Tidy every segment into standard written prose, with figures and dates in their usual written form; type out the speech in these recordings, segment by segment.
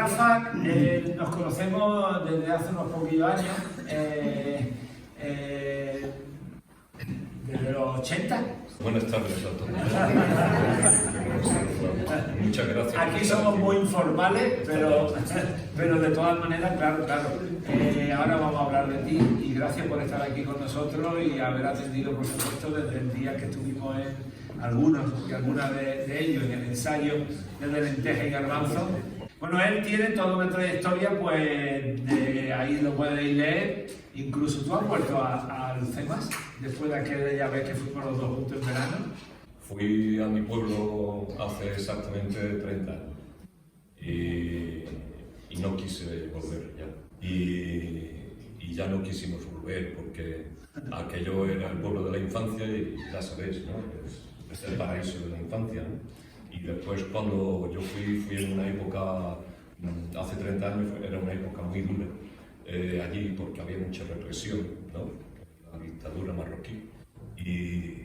Rafa nos conocemos desde hace unos poquillos años, desde los 80. Buenas tardes a todos. Muchas gracias. Aquí somos muy informales, pero de todas maneras, claro. Ahora vamos a hablar de ti y gracias por estar aquí con nosotros y haber atendido, por supuesto, desde el día que estuvimos en algunas de ellos en el ensayo de lenteja y garbanzo. Bueno, él tiene toda una trayectoria, pues de ahí lo podéis leer. Incluso tú has vuelto al CEMAS después de aquella vez que fuimos los dos juntos en verano. Fui a mi pueblo hace exactamente 30 años y no quise volver ya. Y ya no quisimos volver porque aquello era el pueblo de la infancia y ya sabéis, ¿no? Es el paraíso de la infancia, ¿no? Y después cuando yo fui en una época, hace 30 años, era una época muy dura allí porque había mucha represión, ¿no? La dictadura marroquí. Y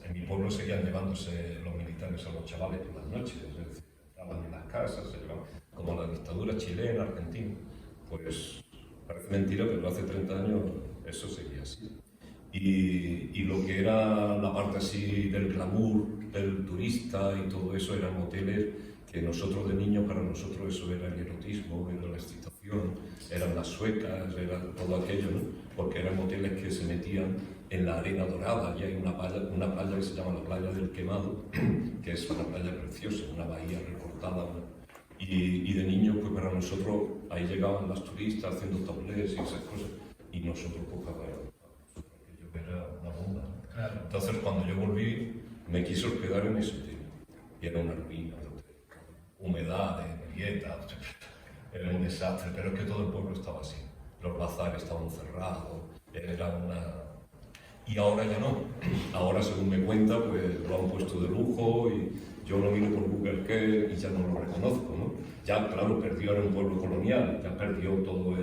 en mi pueblo seguían llevándose los militares a los chavales por las noches, es decir, entraban en las casas, se llevaban, como la dictadura chilena, argentina. Pues parece mentira, pero hace 30 años eso seguía así. Y lo que era la parte así del glamour, del turista y todo eso eran hoteles que nosotros de niños, para nosotros eso era el erotismo, era la excitación, eran las suecas, era todo aquello, ¿no? Porque eran hoteles que se metían en la arena dorada. Y hay una playa que se llama la Playa del Quemado, que es una playa preciosa, una bahía recortada, ¿no? Y de niños, pues para nosotros ahí llegaban las turistas haciendo tablés y esas cosas, y nosotros pues aquello era una bomba, ¿no? Claro. Entonces cuando yo volví me quise hospedar en ese hotel y era una ruina de hotel, humedad, grietas, era un desastre, pero es que todo el pueblo estaba así, los bazares estaban cerrados, era una... Y ahora ya no, ahora según me cuenta pues lo han puesto de lujo y yo lo miro por Google Earth y ya no lo reconozco, ¿no? Ya claro, perdió, era un pueblo colonial, ya perdió todo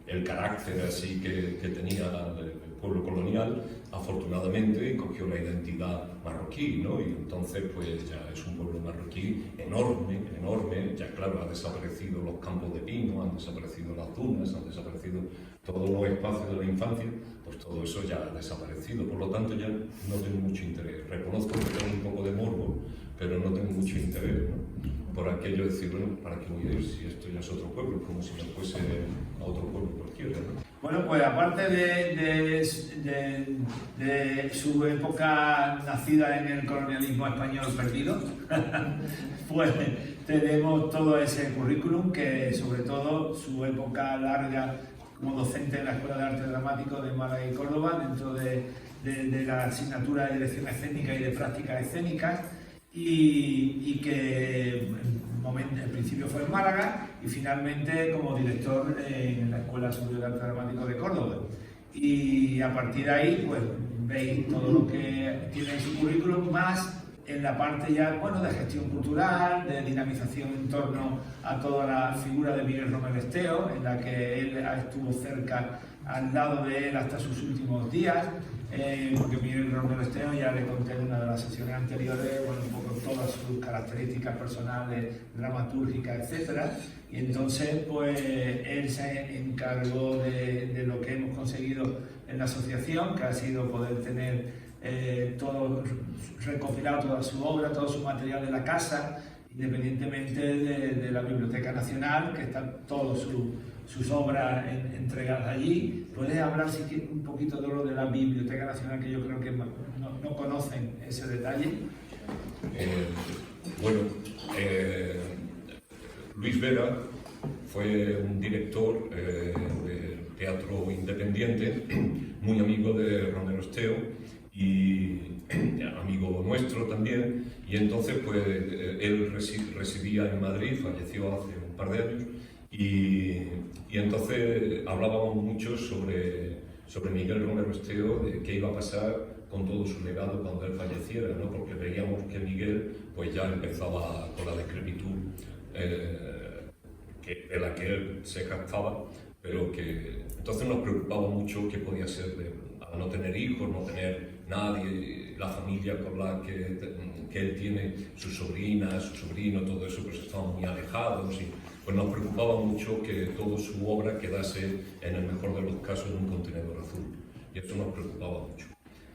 el carácter así que tenía el pueblo colonial, afortunadamente, y cogió la identidad marroquí, ¿no? Y entonces pues ya es un pueblo marroquí enorme, ya claro, han desaparecido los campos de pino, han desaparecido las dunas, han desaparecido todos los espacios de la infancia, pues todo eso ya ha desaparecido, por lo tanto ya no tengo mucho interés. Reconozco que tengo un poco de morbo, pero no tengo mucho interés, ¿no? Por aquello de decir, bueno, ¿para qué voy a ir si esto ya es otro pueblo? Como si me fuese a otro pueblo cualquiera, ¿no? Bueno, pues aparte de su época nacida en el colonialismo español perdido, pues tenemos todo ese currículum que, sobre todo, su época larga como docente en la Escuela de Arte Dramático de Málaga y Córdoba, dentro de la asignatura de dirección escénica y de prácticas escénicas, y que en principio fue en Málaga y finalmente como director en la Escuela Superior de Arte Dramático de Córdoba. Y a partir de ahí, pues veis todo lo que tiene en su currículum, más en la parte ya, bueno, de gestión cultural, de dinamización en torno a toda la figura de Miguel Romero Esteo, en la que él estuvo cerca, al lado de él hasta sus últimos días, porque Miguel Romero Esteo, ya le conté en una de las sesiones anteriores, bueno, un poco todas sus características personales, dramatúrgicas, etc. Y entonces, pues, él se encargó de lo que hemos conseguido en la asociación, que ha sido poder tener todo recopilado, toda su obra, todo su material de la casa, independientemente de la Biblioteca Nacional, que están todas sus obras entregadas allí. ¿Puedes hablar si quieres un poquito de lo de la Biblioteca Nacional, que yo creo que no conocen ese detalle? Luis Vera fue un director de teatro independiente, muy amigo de Romero Esteo y amigo nuestro también, y entonces pues él residía en Madrid, falleció hace un par de años, y entonces hablábamos mucho sobre Miguel Romero Esteo, de qué iba a pasar con todo su legado cuando él falleciera, ¿no? Porque veíamos que Miguel pues ya empezaba con la decrepitud de la que él se jactaba, pero que entonces nos preocupaba mucho qué podía ser al no tener hijos, no tener nadie, la familia con la que él tiene, sus sobrinas, su sobrino, todo eso, pues estaban muy alejados y pues nos preocupaba mucho que toda su obra quedase, en el mejor de los casos, en un contenedor azul. Y eso nos preocupaba mucho.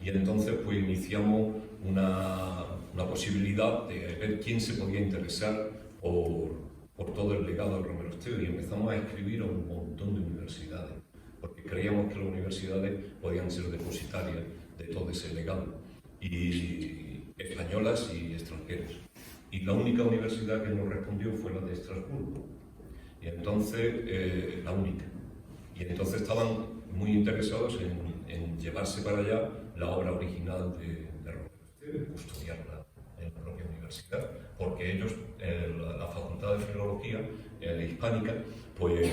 Y entonces pues iniciamos una posibilidad de ver quién se podía interesar por todo el legado de Romero Esteve, y empezamos a escribir a un montón de universidades, porque creíamos que las universidades podían ser depositarias de todo ese legado, y españolas y extranjeras. Y la única universidad que nos respondió fue la de Estrasburgo, y entonces, la única. Y entonces estaban muy interesados en llevarse para allá la obra original de Romero Esteve, custodiarla en la propia universidad, porque ellos, la Facultad de Filología Hispánica, pues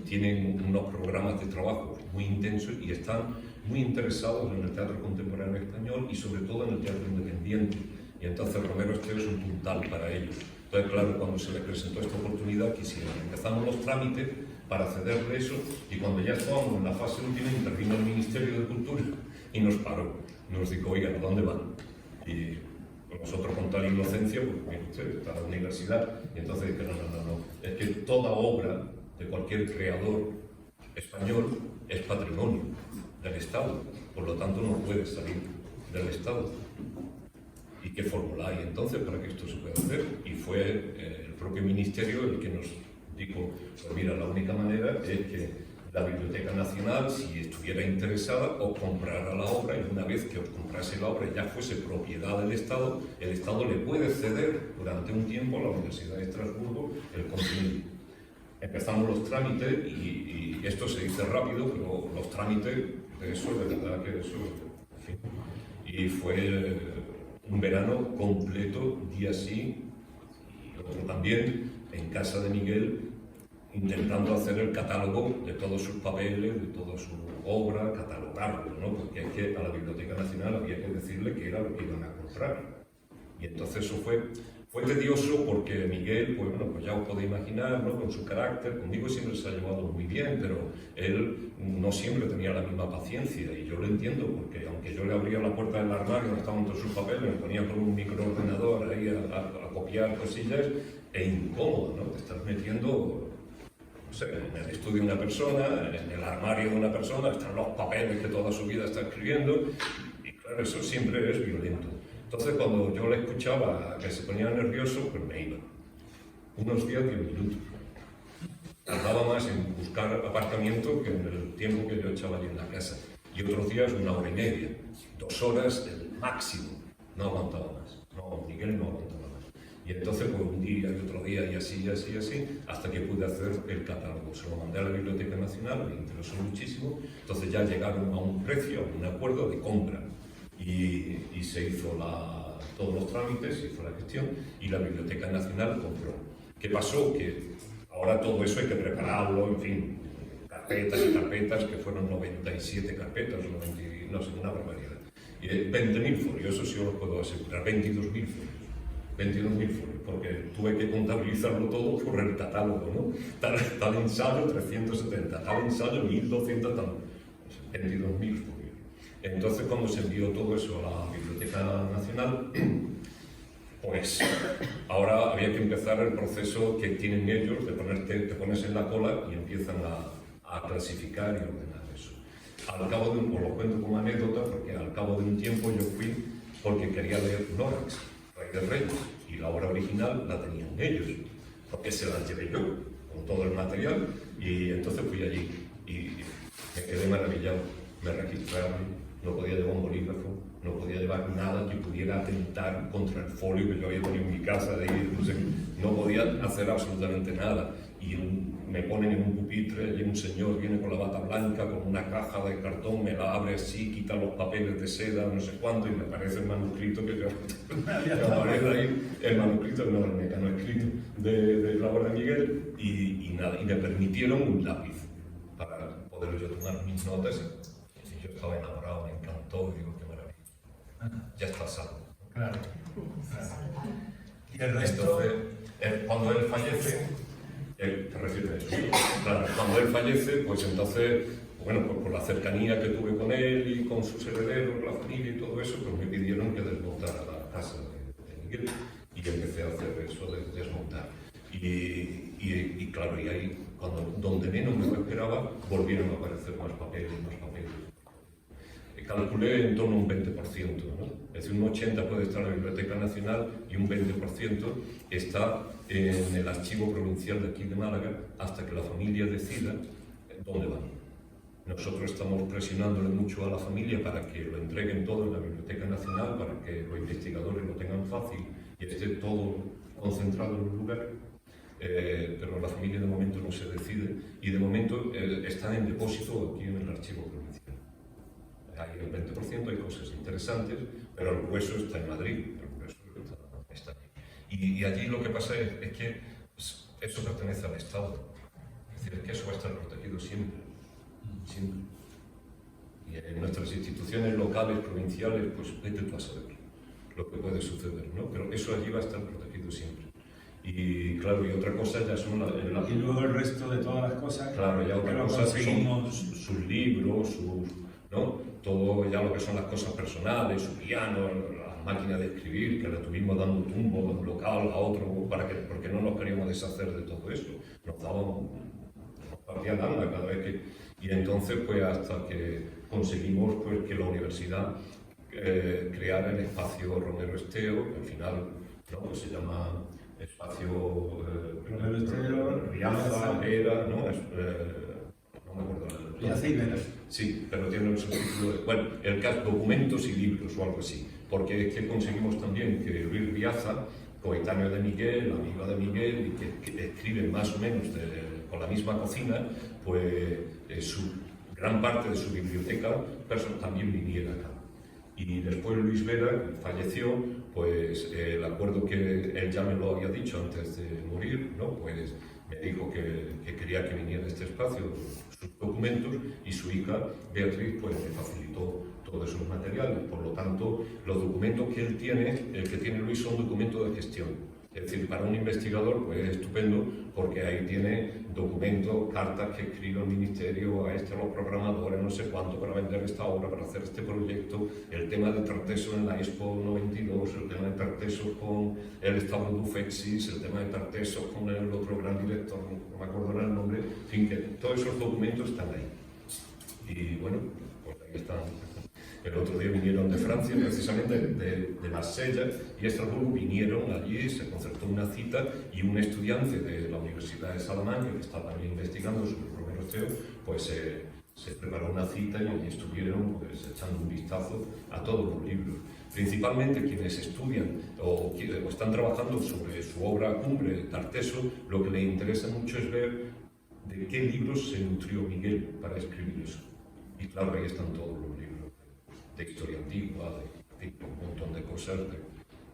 tienen unos programas de trabajo muy intensos y están muy interesados en el teatro contemporáneo español y sobre todo en el teatro independiente. Y entonces Romero Esteve es un puntal para ellos. Entonces, claro, cuando se les presentó esta oportunidad, quisieron. Empezamos los trámites para cederle eso, y cuando ya estábamos en la fase última, intervino el Ministerio de Cultura y nos paró. Nos dijo, oigan, ¿a dónde van? Y nosotros, con tal inocencia, pues mire usted, está la universidad, y entonces dije, no, es que toda obra de cualquier creador español es patrimonio del Estado, por lo tanto no puede salir del Estado. ¿Y qué fórmula hay entonces para que esto se pueda hacer? Y fue el propio Ministerio el que nos dijo, pues mira, la única manera es que la Biblioteca Nacional, si estuviera interesada, os comprara la obra, y una vez que os comprase la obra y ya fuese propiedad del Estado, el Estado le puede ceder durante un tiempo a la Universidad de Estrasburgo el contenido. Empezamos los trámites y esto se dice rápido, pero los trámites, eso de verdad que eso, en fin. Y fue un verano completo, día sí y otro también, en casa de Miguel, intentando hacer el catálogo de todos sus papeles, de toda su obra, catalogarlo, ¿no? Porque es que a la Biblioteca Nacional había que decirle qué era lo que iban a comprar. Y entonces eso fue tedioso, porque Miguel, pues bueno, pues ya os podéis imaginar, ¿no? Con su carácter, conmigo siempre se ha llevado muy bien, pero él no siempre tenía la misma paciencia, y yo lo entiendo, porque aunque yo le abría la puerta del armario donde estaban todos sus papeles, me ponía con un microordenador ahí a copiar cosillas, e incómodo, ¿no? Te estás metiendo, no sé, en el estudio de una persona, en el armario de una persona, están los papeles que toda su vida está escribiendo, y claro, eso siempre es violento. Entonces, cuando yo le escuchaba que se ponía nervioso, pues me iba. Unos días, 10 minutos. Tardaba más en buscar aparcamiento que en el tiempo que yo echaba allí en la casa. Y otros días, 1 hora y media. 2 horas, el máximo. No aguantaba más. No, Miguel no aguantaba más. Y entonces, pues un día y otro día, y así, hasta que pude hacer el catálogo. Se lo mandé a la Biblioteca Nacional, me interesó muchísimo. Entonces ya llegaron a un precio, a un acuerdo de compra. Y se hizo todos los trámites, se hizo la gestión, y la Biblioteca Nacional compró. ¿Qué pasó? Que ahora todo eso hay que prepararlo, en fin, carpetas y carpetas, que fueron 97 carpetas, 90, no sé, una barbaridad. Y 20.000 folios, eso sí os lo puedo asegurar, 22.000 folios. 22.000 folios, porque tuve que contabilizarlo todo por el catálogo, ¿no? Tal ensayo, 370, tal ensayo, 1.200, tal. 22.000 folios. Entonces, cuando se envió todo eso a la Biblioteca Nacional, pues ahora había que empezar el proceso que tienen ellos de te pones en la cola y empiezan a clasificar y ordenar eso. Al cabo de os lo cuento como anécdota, porque al cabo de un tiempo yo fui porque quería leer Norax, Rey de Reyes, y la obra original la tenían ellos, porque se la llevé yo con todo el material, y entonces fui allí y me quedé maravillado. Me registraron, no podía llevar un bolígrafo, no podía llevar nada que pudiera atentar contra el folio que yo había tenido en mi casa, no podía hacer absolutamente nada. Y me ponen en un pupitre, y un señor viene con la bata blanca, con una caja de cartón, me la abre así, quita los papeles de seda, no sé cuánto, y me aparece el manuscrito que yo... me aparece ahí el manuscrito, no, el mecano escrito de la obra de Miguel, y nada, y me permitieron un lápiz para poder yo tomar mis notas. Yo estaba enamorado, me encantó, digo, qué maravilla. Ya está salvo. Claro. Y el resto... Entonces, cuando él fallece, ¿te refieres a eso? Claro, cuando él fallece, pues entonces bueno, pues por la cercanía que tuve con él y con sus herederos, la familia y todo eso, pues me pidieron que desmontara la casa de Miguel y empecé a hacer eso de desmontar. Y claro, y ahí, donde menos me lo esperaba, volvieron a aparecer más papeles. Calculé en torno a un 20%, ¿no? Es decir, un 80% puede estar en la Biblioteca Nacional y un 20% está en el Archivo Provincial de aquí de Málaga hasta que la familia decida dónde van. Nosotros estamos presionándole mucho a la familia para que lo entreguen todo en la Biblioteca Nacional, para que los investigadores lo tengan fácil y esté todo concentrado en un lugar. Pero la familia de momento no se decide y de momento está en depósito aquí en el Archivo Provincial. Hay el 20%, hay cosas interesantes, pero el hueso está en Madrid, el hueso está aquí. Y allí lo que pasa es que eso pertenece al Estado, es decir, es que eso va a estar protegido siempre. Y en nuestras instituciones locales, provinciales, pues vete tú a saber lo que puede suceder, ¿no? Pero eso allí va a estar protegido siempre. Y claro, y otra cosa ya son y luego el resto de todas las cosas. Claro, ya otra cosa son sus libros, ¿no? Todo ya lo que son las cosas personales, su piano, la máquina de escribir, que le tuvimos dando tumbo de un local a otro, porque no nos queríamos deshacer de todo eso. Nos partía nada cada vez que... Y entonces, pues hasta que conseguimos pues, que la universidad creara el espacio Romero Esteo, que al final pues se llama espacio Romero Esteo, Riaza, Era, ¿no? No me acuerdo. Riaza y Vera. Sí, pero tiene un subtítulo de, bueno, el caso documentos y libros o algo así, porque es que conseguimos también que Luis Riaza, coetáneo de Miguel, amigo de Miguel, y que escribe más o menos con la misma cocina, pues gran parte de su biblioteca también viniera acá. Y después Luis Vera falleció, pues el acuerdo que él ya me lo había dicho antes de morir, ¿no? Pues me dijo que quería que viniera a este espacio sus documentos y su hija Beatriz pues me facilitó todos esos materiales. Por lo tanto, los documentos que él tiene, el que tiene Luis, son documentos de gestión. Es decir, para un investigador pues es estupendo porque ahí tiene documentos, cartas que escribe el ministerio a los programadores, no sé cuánto, para vender esta obra, para hacer este proyecto, el tema de Tarteso en la Expo 92, el tema de Tarteso con el Estado de Ufexis, el tema de Tarteso con el otro gran director, no me acuerdo el nombre, en fin, que todos esos documentos están ahí. Y bueno, pues ahí están. El otro día vinieron de Francia, precisamente de Marsella y Estrasburgo, vinieron allí, se concertó una cita y un estudiante de la Universidad de Salamanca, que estaba también investigando sobre Romero Esteo, pues se preparó una cita y allí estuvieron pues, echando un vistazo a todos los libros. Principalmente quienes estudian o están trabajando sobre su obra cumbre, Tarteso, lo que les interesa mucho es ver de qué libros se nutrió Miguel para escribir eso. Y claro, ahí están todos los libros de historia antigua, de un montón de cosas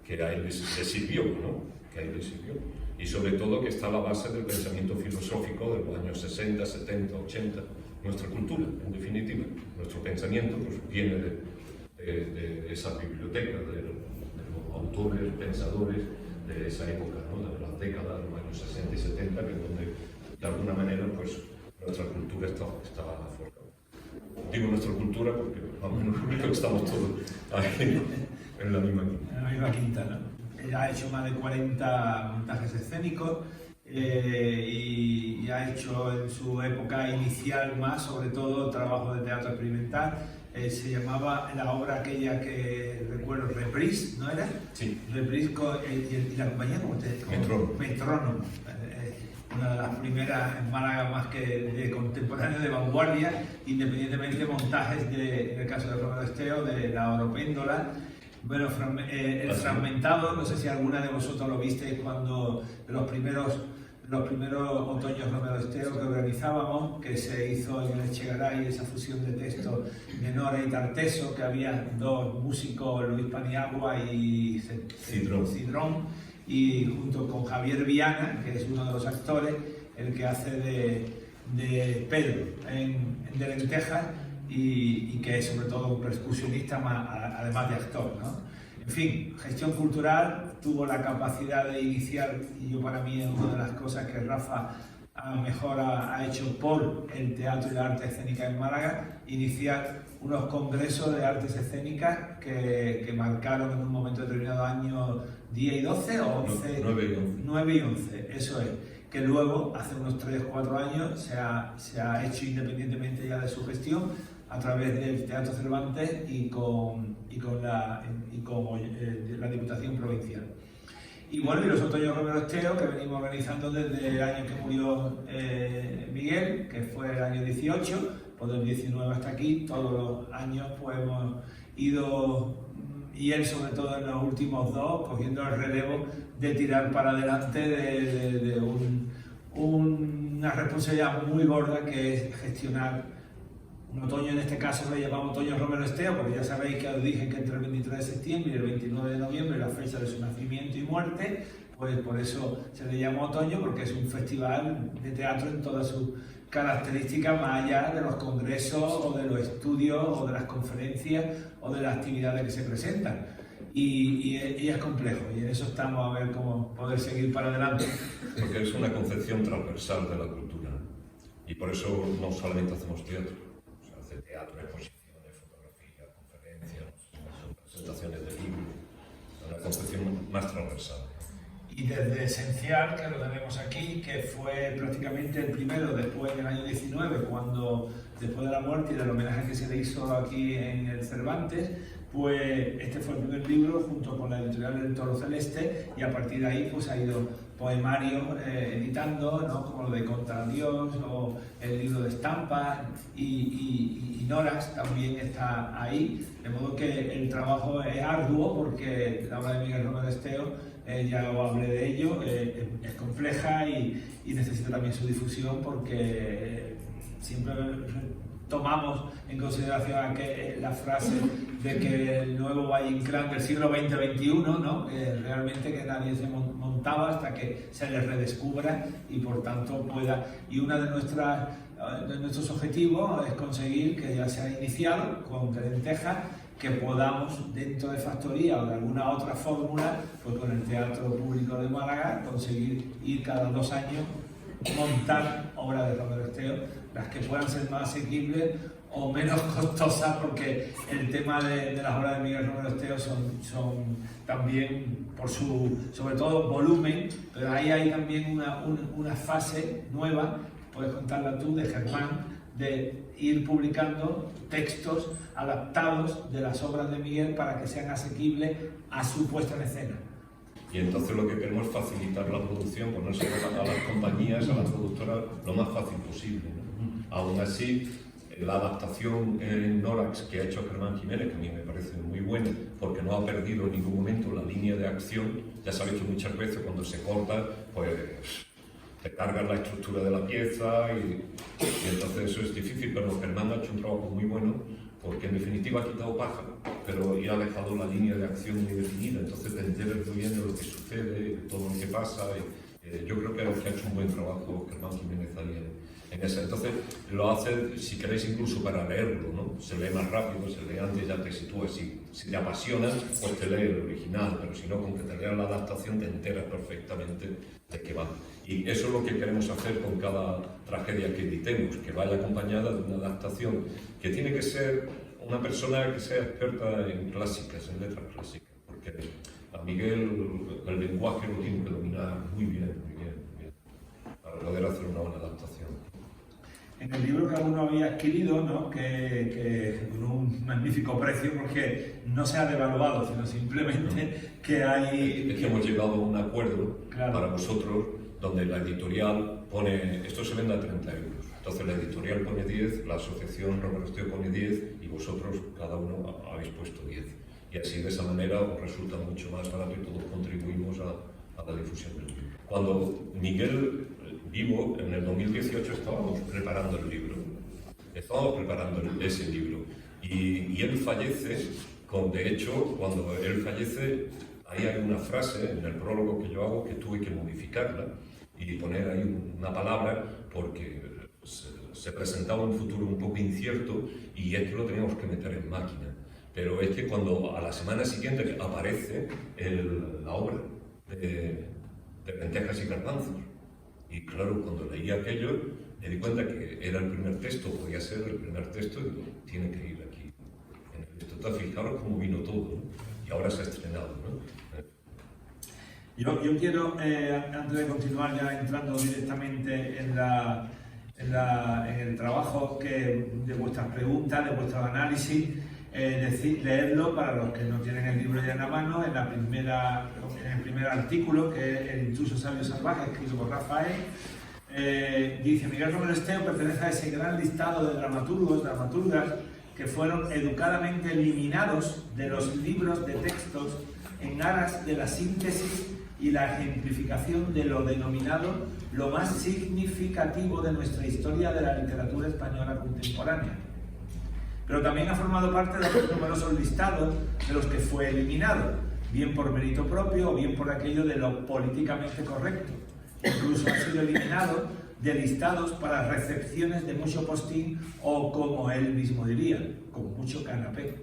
que a él le sirvió, ¿no? Que a él le sirvió. Y sobre todo que está a la base del pensamiento filosófico de los años 60, 70, 80, nuestra cultura, en definitiva. Nuestro pensamiento pues, viene de esa biblioteca, de los autores, pensadores de esa época, ¿no? De las décadas, de los años 60 y 70, que es donde, de alguna manera, pues, nuestra cultura está forjada. Digo nuestra cultura porque más o menos creo que estamos todos ahí en la misma quinta. En la misma quinta, ¿no? Él ha hecho más de 40 montajes escénicos y ha hecho en su época inicial más, sobre todo, trabajo de teatro experimental. Se llamaba la obra aquella que recuerdo, Reprise, ¿no era? Sí. Reprise y la compañía, ¿cómo te Metrónomo. Metrónomo. Una de las primeras en Málaga más que de contemporáneo, de vanguardia, independientemente de montajes en el caso de Romero Esteo, de la Oropéndola. Bueno, el fragmentado, no sé si alguna de vosotros lo visteis cuando los primeros otoños Romero Esteo que organizábamos, que se hizo en el Echegaray, esa fusión de textos de Nora y Tarteso, que había dos músicos, Luis Paniagua y Cidrón, y junto con Javier Viana, que es uno de los actores, el que hace de Pedro en De Lentejas y que es sobre todo un percusionista además de actor, ¿no? En fin, gestión cultural, tuvo la capacidad de iniciar, y yo para mí es una de las cosas que Rafa ha hecho por el teatro y la arte escénica en Málaga, iniciar unos congresos de artes escénicas que marcaron en un momento determinado años 10 y 12 o 11, 9 y 11, eso es, que luego hace unos 3 o 4 años se ha hecho independientemente ya de su gestión a través del Teatro Cervantes y con la Diputación Provincial. Y bueno, y los otoños Romero Esteo, que venimos organizando desde el año que murió Miguel, que fue el año 18, pues del 19 hasta aquí, todos los años pues hemos ido, y él sobre todo en los últimos 2, cogiendo el relevo de tirar para adelante de una responsabilidad muy gorda que es gestionar un otoño. En este caso lo llamamos Otoño Romero Esteo, porque ya sabéis que os dije que entre el 23 de septiembre y el 29 de noviembre, la fecha de su nacimiento y muerte, pues por eso se le llama otoño, porque es un festival de teatro en todas sus características, más allá de los congresos o de los estudios o de las conferencias o de las actividades que se presentan. Y es complejo, y en eso estamos a ver cómo poder seguir para adelante. Porque es una concepción transversal de la cultura, y por eso no solamente hacemos teatro. Teatro, exposiciones, fotografía, conferencias, presentaciones de libros, una concepción más transversal. Y desde Esencial, que lo tenemos aquí, que fue prácticamente el primero después del año 19, cuando después de la muerte y del homenaje que se le hizo aquí en el Cervantes, pues este fue el primer libro junto con la editorial del Toro Celeste, y a partir de ahí pues ha ido poemarios editando, ¿no? Como lo de Contra Dios o el libro de estampas, y Noras también está ahí, de modo que el trabajo es arduo, porque la obra de Miguel Romero Esteo, ya os hablé de ello, es compleja y necesita también su difusión, porque siempre tomamos en consideración la frase de que el nuevo Valle Inclán del siglo XX-XXI, ¿no? Realmente que nadie se montaba hasta que se les redescubra y por tanto pueda. Y una de nuestros objetivos es conseguir, que ya se ha iniciado con Lentejas, que podamos, dentro de Factoría o de alguna otra fórmula, pues con el Teatro Público de Málaga, conseguir ir cada 2 años montar obras de Romero Esteo, las que puedan ser más asequibles o menos costosas, porque el tema de las obras de Miguel Romero Esteo son también, por su, sobre todo, volumen, pero ahí hay también una fase nueva, puedes contarla tú, de Germán, de ir publicando textos adaptados de las obras de Miguel para que sean asequibles a su puesta en escena. Y entonces lo que queremos es facilitar la producción, ponerse a las compañías, a las productoras, lo más fácil posible, ¿no? Aún así, la adaptación en Norax que ha hecho Germán Jiménez, que a mí me parece muy buena, porque no ha perdido en ningún momento la línea de acción. Ya sabéis que muchas veces cuando se corta, pues te cargan la estructura de la pieza y entonces eso es difícil, pero Germán ha hecho un trabajo muy bueno, porque en definitiva ha quitado paja, pero ya ha dejado la línea de acción muy definida, entonces te enteras muy bien de lo que sucede, de todo lo que pasa. Yo creo que ha hecho un buen trabajo Germán Jiménez ahí en esa. Entonces lo hace, si queréis, incluso para leerlo, ¿no? Se lee más rápido, se lee antes, ya te sitúas. Si te apasiona, pues te lee el original, pero si no, con que te leas la adaptación te enteras perfectamente de qué va. Y eso es lo que queremos hacer con cada tragedia que editemos, que vaya acompañada de una adaptación, que tiene que ser una persona que sea experta en clásicas, en letras clásicas, porque a Miguel el lenguaje lo tiene que dominar muy bien, para poder hacer una buena adaptación. En el libro que uno había adquirido, ¿no? que con un magnífico precio, porque no se ha devaluado, sino simplemente que hay... Es que hemos llegado a un acuerdo, claro, para vosotros, donde la editorial pone, esto se vende a 30 euros, entonces la editorial pone 10, la asociación Romero Esteo pone 10 y vosotros cada uno habéis puesto 10. Y así de esa manera os resulta mucho más barato y todos contribuimos a la difusión del libro. Cuando Miguel vivo, en el 2018 estábamos preparando el libro, ese libro, y él fallece, de hecho, cuando él fallece, ahí hay una frase en el prólogo que yo hago que tuve que modificarla y poner ahí una palabra porque se presentaba un futuro un poco incierto y es que lo teníamos que meter en máquina. Pero es que cuando a la semana siguiente aparece la obra de Lentejas y Garbanzos, Y claro, cuando leí aquello, me di cuenta que era el primer texto, podía ser el primer texto, y digo, tiene que ir aquí. Esto, fijaros cómo vino todo, ¿no? Y ahora se ha estrenado, ¿no? Yo quiero, antes de continuar ya entrando directamente en el trabajo de vuestras preguntas, de vuestros análisis, leerlo para los que no tienen el libro ya en la mano, en el primer artículo, que es El intruso sabio salvaje, escrito por Rafael. Dice: Miguel Romero Esteo pertenece a ese gran listado de dramaturgas que fueron educadamente eliminados de los libros de textos en aras de la síntesis y la ejemplificación de lo denominado lo más significativo de nuestra historia de la literatura española contemporánea. Pero también ha formado parte de los numerosos listados de los que fue eliminado, bien por mérito propio o bien por aquello de lo políticamente correcto. Incluso ha sido eliminado de listados para recepciones de mucho postín o, como él mismo diría, con mucho canapé.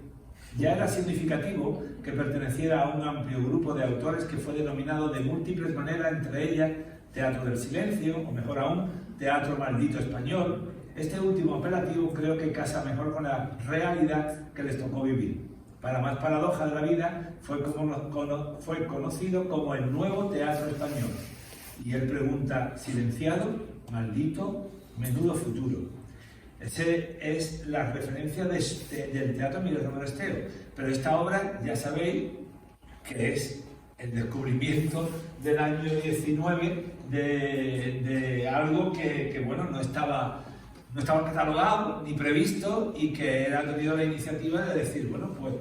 Ya era significativo que perteneciera a un amplio grupo de autores que fue denominado de múltiples maneras, entre ellas teatro del silencio, o mejor aún, teatro maldito español. Este último apelativo creo que casa mejor con la realidad que les tocó vivir. Para más paradoja de la vida, fue conocido como el nuevo teatro español. Y él pregunta: silenciado, maldito, menudo futuro. Esa es la referencia del teatro Miguel Romero Esteo. Pero esta obra, ya sabéis, que es el descubrimiento del año 19 de algo que bueno, no estaba catalogado ni previsto, y que él ha tenido la iniciativa de decir, bueno, pues,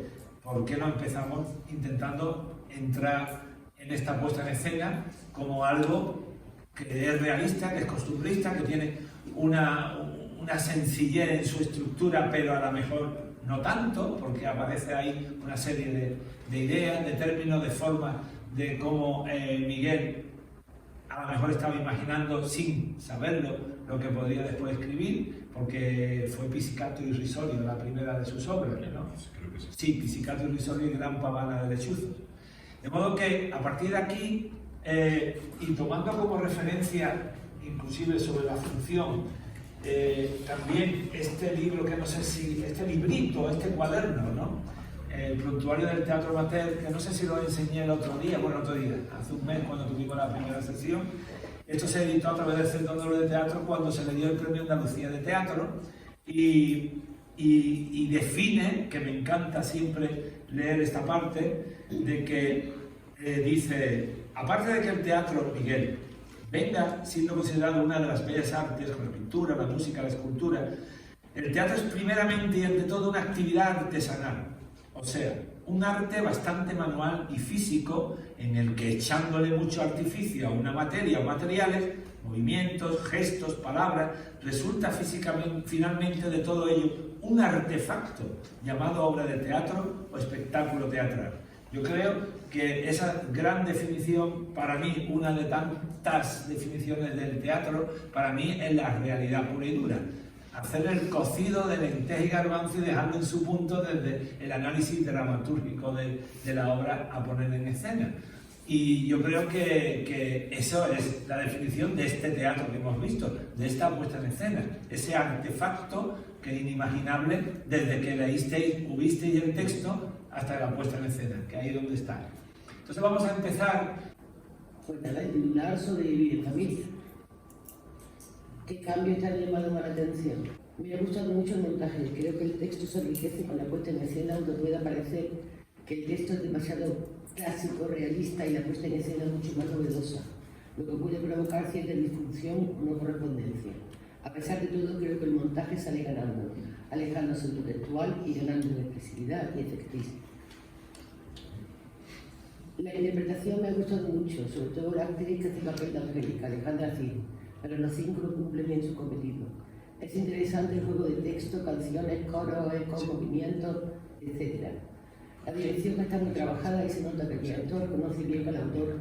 ¿por qué no empezamos intentando entrar en esta puesta en escena como algo que es realista, que es costumbrista, que tiene una sencillez en su estructura, pero a lo mejor no tanto, porque aparece ahí una serie de ideas, de términos, de formas, de cómo Miguel a lo mejor estaba imaginando, sin saberlo, lo que podría después escribir, porque fue Pizzicato y Risorio la primera de sus obras, ¿no? Creo que sí. Sí, Pizzicato y Risorio y Gran Pavana de Lechuzos. De modo que, a partir de aquí, y tomando como referencia, inclusive sobre la función, también este libro, que no sé si, este librito, este cuaderno, ¿no? El prontuario del Teatro Amateur, que no sé si lo enseñé hace un mes, cuando tuvimos la primera sesión. Esto se editó a través del Centro Andaluz de Teatro cuando se le dio el Premio Andalucía de Teatro, y define, que me encanta siempre leer esta parte, de que dice: aparte de que el teatro, Miguel, venga siendo considerado una de las bellas artes, con la pintura, la música, la escultura, el teatro es primeramente y ante todo una actividad artesanal, o sea, un arte bastante manual y físico, en el que, echándole mucho artificio a una materia o materiales, movimientos, gestos, palabras, resulta físicamente, finalmente, de todo ello un artefacto llamado obra de teatro o espectáculo teatral. Yo creo que esa gran definición, para mí, una de tantas definiciones del teatro, para mí es la realidad pura y dura. Hacer el cocido de lenteja y garbanzo y dejarlo en su punto desde el análisis dramatúrgico de la obra a poner en escena. Y yo creo que eso es la definición de este teatro que hemos visto, de esta puesta en escena. Ese artefacto que es inimaginable desde que leísteis o visteis el texto hasta la puesta en escena, que ahí es donde está. Entonces vamos a empezar. Pues nada, titular sobrevivir en familia. ¿Qué cambio está llamando la atención? Me ha gustado mucho el montaje. Creo que el texto se enriquece con la puesta en escena, aunque pueda parecer que el texto es demasiado clásico, realista, y la puesta en escena mucho más novedosa, lo que puede provocar cierta disfunción o no correspondencia. A pesar de todo, creo que el montaje sale ganando, alejándose de lo textual y ganando en expresividad y efectismo. La interpretación me ha gustado mucho, sobre todo la actriz que hace papel de Angélica, Alejandra Cid, pero los 5 no cumplen bien su cometido. Es interesante el juego de texto, canciones, coros, ecos, movimientos, etc. La dirección está muy trabajada y se nota que el director conoce bien al autor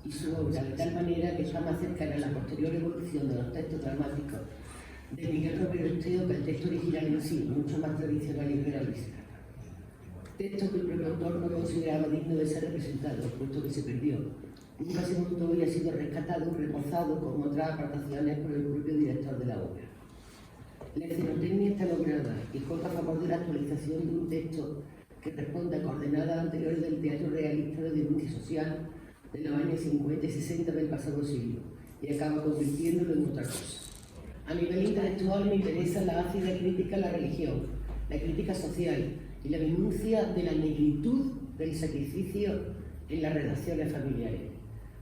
y su obra, de tal manera que está más cercana a la posterior evolución de los textos dramáticos de Miguel Romero Esteo que el texto original en sí, mucho más tradicional y realista. Texto que el propio autor no consideraba digno de ser representado, puesto que se perdió, nunca se montó y ha sido rescatado y reforzado con otras aportaciones por el propio director de la obra. La escenotecnia está lograda y juega a favor de la actualización de un texto que responde a coordenadas anteriores del teatro realista de denuncia social de los años 50 y 60 del pasado siglo y acaba convirtiéndolo en otra cosa. A nivel intelectual me interesa la ácida crítica a la religión, la crítica social y la denuncia de la negritud del sacrificio en las relaciones familiares.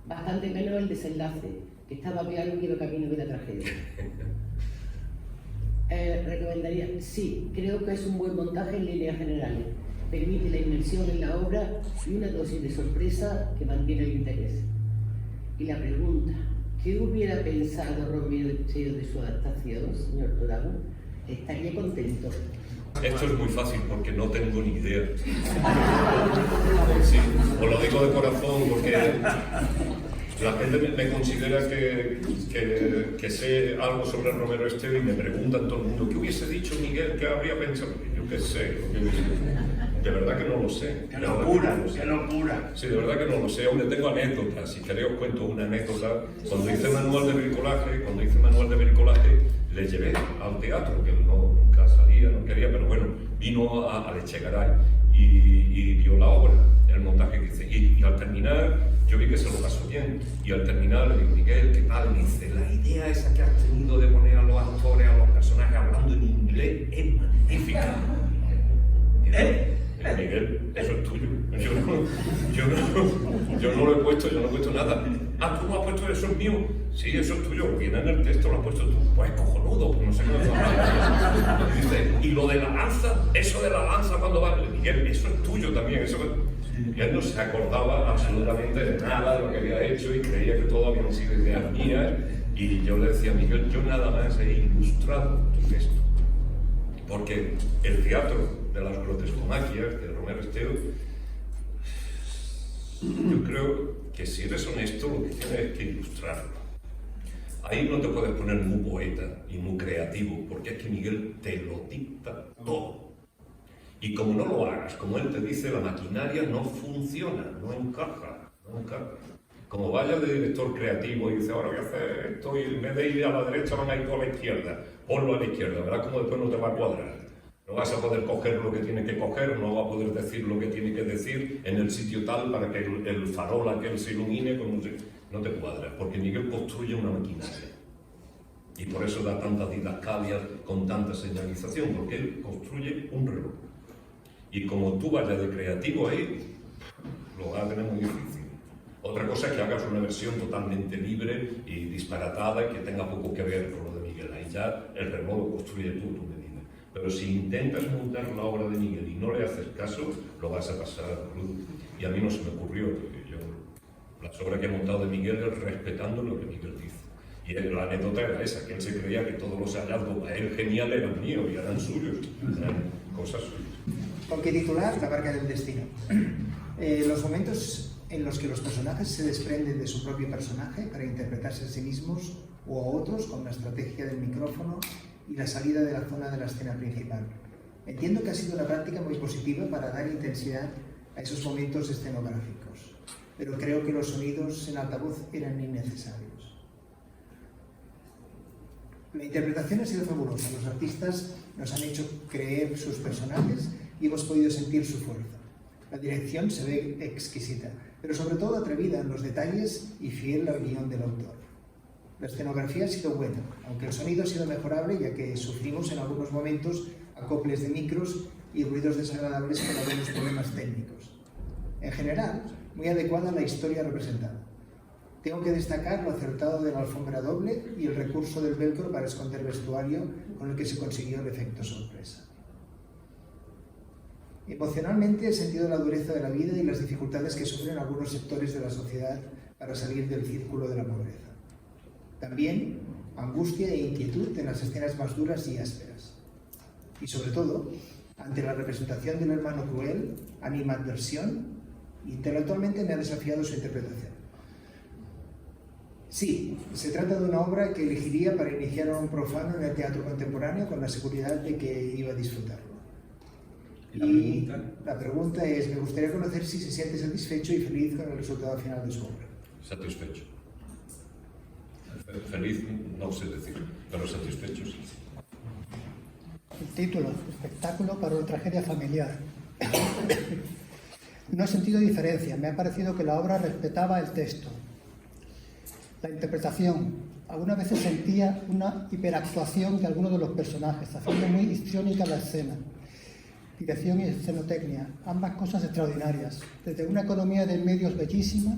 Bastante menos el desenlace, que estaba piano y iba camino de la tragedia. Recomendaría, sí, creo que es un buen montaje en líneas generales. Permite la inmersión en la obra y una dosis de sorpresa que mantiene el interés. Y la pregunta, ¿qué hubiera pensado Romero Esteo de su adaptación, señor Torabo? Estaría contento. Esto es muy fácil porque no tengo ni idea. Sí, os lo digo de corazón porque la gente me considera que sé algo sobre Romero Esteo y me preguntan todo el mundo ¿qué hubiese dicho Miguel? ¿Qué habría pensado? Yo qué sé. De verdad que no lo sé. ¡Qué locura! ¡Qué locura! Sí, de verdad que no lo sé. Aún tengo anécdotas. Si queréis os cuento una anécdota. Cuando hice manual de bricolaje, le llevé al teatro, que nunca salía, no quería, pero bueno, vino a Lechegaray y vio la obra, el montaje que hice. Y al terminar, yo vi que se lo pasó bien. Y al terminar le digo, Miguel, ¿qué tal? Me dice, la idea esa que has tenido de poner a los actores, a los personajes hablando en inglés, es magnífica. Miguel, eso es tuyo. Yo no lo he puesto nada. Ah, ¿tú no has puesto eso? ¿Es mío? Sí, eso es tuyo. Viene en el texto, lo has puesto tú. Pues cojonudo, pues no sé qué me va. Dice, y lo de la lanza, eso de la lanza cuando va. Miguel, eso es tuyo también. Y él no se acordaba absolutamente de nada de lo que había hecho y creía que todo habían sido ideas mías. Y yo le decía a Miguel, yo nada más he ilustrado tu texto. Porque el teatro de las grotescomaquias de Romero Esteo, yo creo que si eres honesto lo que tienes es que ilustrarlo. Ahí no te puedes poner muy poeta y muy creativo, porque es que Miguel te lo dicta todo. Y como no lo hagas, como él te dice, la maquinaria no funciona, no encaja. Como vaya de director creativo y dice, ahora voy a hacer esto y en vez de ir a la derecha van a ir a la izquierda, ponlo a la izquierda, verás como después no te va a cuadrar. No vas a poder coger lo que tiene que coger, no va a poder decir lo que tiene que decir en el sitio tal para que el farol aquel se ilumine, no te cuadra, porque Miguel construye una maquinaria. Y por eso da tantas didascalias con tanta señalización, porque él construye un reloj. Y como tú vayas de creativo ahí, lo vas a tener muy difícil. Otra cosa es que hagas una versión totalmente libre y disparatada y que tenga poco que ver con lo de Miguel. Ahí ya el reloj lo construye tú medida. Pero si intentas montar la obra de Miguel y no le haces caso, lo vas a pasar crudo. Y a mí no se me ocurrió, porque yo las obras que he montado de Miguel es respetando lo que Miguel dice. Y la anécdota era esa, que él se creía que todos los hallazgos para él genial eran míos y eran suyos, eran cosas suyas. ¿Con qué titular? La barca del destino. Los momentos en los que los personajes se desprenden de su propio personaje para interpretarse a sí mismos o a otros con la estrategia del micrófono y la salida de la zona de la escena principal. Entiendo que ha sido una práctica muy positiva para dar intensidad a esos momentos escenográficos, pero creo que los sonidos en altavoz eran innecesarios. La interpretación ha sido fabulosa. Los artistas nos han hecho creer sus personajes y hemos podido sentir su fuerza. La dirección se ve exquisita, pero sobre todo atrevida en los detalles y fiel al guión del autor. La escenografía ha sido buena, aunque el sonido ha sido mejorable, ya que sufrimos en algunos momentos acoples de micros y ruidos desagradables con algunos problemas técnicos. En general, muy adecuada la historia representada. Tengo que destacar lo acertado de la alfombra doble y el recurso del velcro para esconder vestuario con el que se consiguió el efecto sorpresa. Emocionalmente he sentido la dureza de la vida y las dificultades que sufren algunos sectores de la sociedad para salir del círculo de la pobreza. También angustia e inquietud en las escenas más duras y ásperas. Y sobre todo, ante la representación del hermano cruel, animadversión, intelectualmente me ha desafiado su interpretación. Sí, se trata de una obra que elegiría para iniciar a un profano en el teatro contemporáneo con la seguridad de que iba a disfrutarlo. Y la pregunta es, me gustaría conocer si se siente satisfecho y feliz con el resultado final de su obra. satisfecho. Feliz no sé decir, pero satisfecho sí. El título, espectáculo para una tragedia familiar. No he sentido diferencia, me ha parecido que la obra respetaba el texto. La interpretación, algunas veces sentía una hiperactuación de algunos de los personajes, haciendo muy histriónica la escena. Dirección y escenotecnia, ambas cosas extraordinarias. Desde una economía de medios bellísima,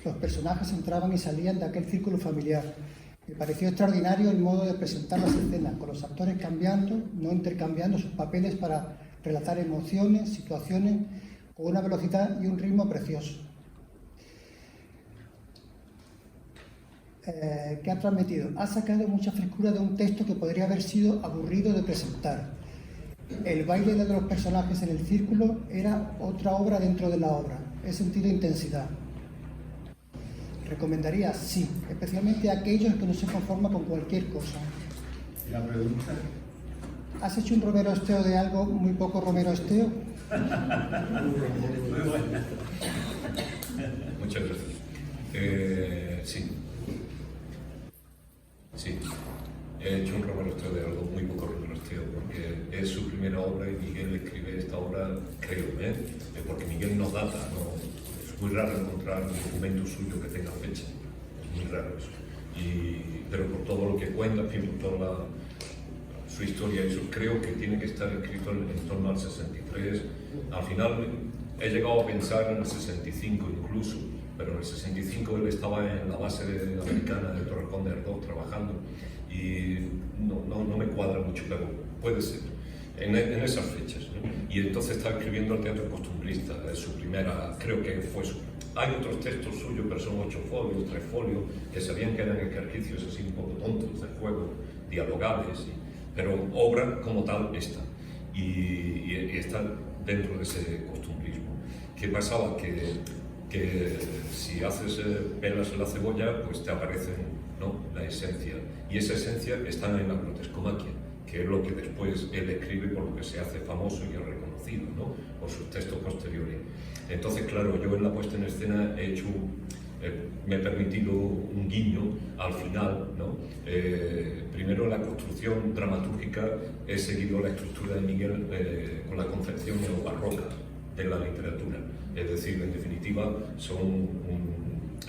los personajes entraban y salían de aquel círculo familiar. Me pareció extraordinario el modo de presentar las escenas, con los actores cambiando, no intercambiando sus papeles para relatar emociones, situaciones, con una velocidad y un ritmo precioso. ¿Qué ha transmitido? Ha sacado mucha frescura de un texto que podría haber sido aburrido de presentar. El baile de los personajes en el círculo era otra obra dentro de la obra. He sentido intensidad. Recomendaría, sí, especialmente a aquellos que no se conforman con cualquier cosa. ¿Y la pregunta? ¿Has hecho un Romero Esteo de algo muy poco Romero Esteo? Muy buena. Muchas gracias. Sí. Sí. He hecho un Romero Esteo de algo muy poco Romero Esteo, porque es su primera obra y Miguel escribe esta obra, creo, porque Miguel no data, no, es muy raro encontrar un documento suyo que tenga fecha, es muy raro eso. Pero por todo lo que cuenta, en fin, por toda su historia, eso creo que tiene que estar escrito en torno al 63. Al final he llegado a pensar en el 65 incluso, pero en el 65 él estaba en la base americana de Torrejón de Ardoz trabajando y no me cuadra mucho, pero puede ser, en esas fechas, ¿no? Y entonces está escribiendo el teatro costumbrista, es su primera, creo que fue su... Hay otros textos suyos, pero son 8 folios, 3 folios, que sabían que eran ejercicios así un poco tontos de juego, dialogables, pero obra como tal esta, y está dentro de ese costumbrismo. ¿Qué pasaba? Que si haces pelas en la cebolla, pues te aparecen, ¿no?, la esencia, y esa esencia está en la grotescomaquia, que es lo que después él escribe, por lo que se hace famoso y es reconocido, ¿no?, por sus textos posteriores. Entonces, claro, yo en la puesta en escena he hecho, me he permitido un guiño al final, ¿no? Primero, la construcción dramatúrgica, he seguido la estructura de Miguel con la concepción neobarroca de la literatura, es decir, en definitiva,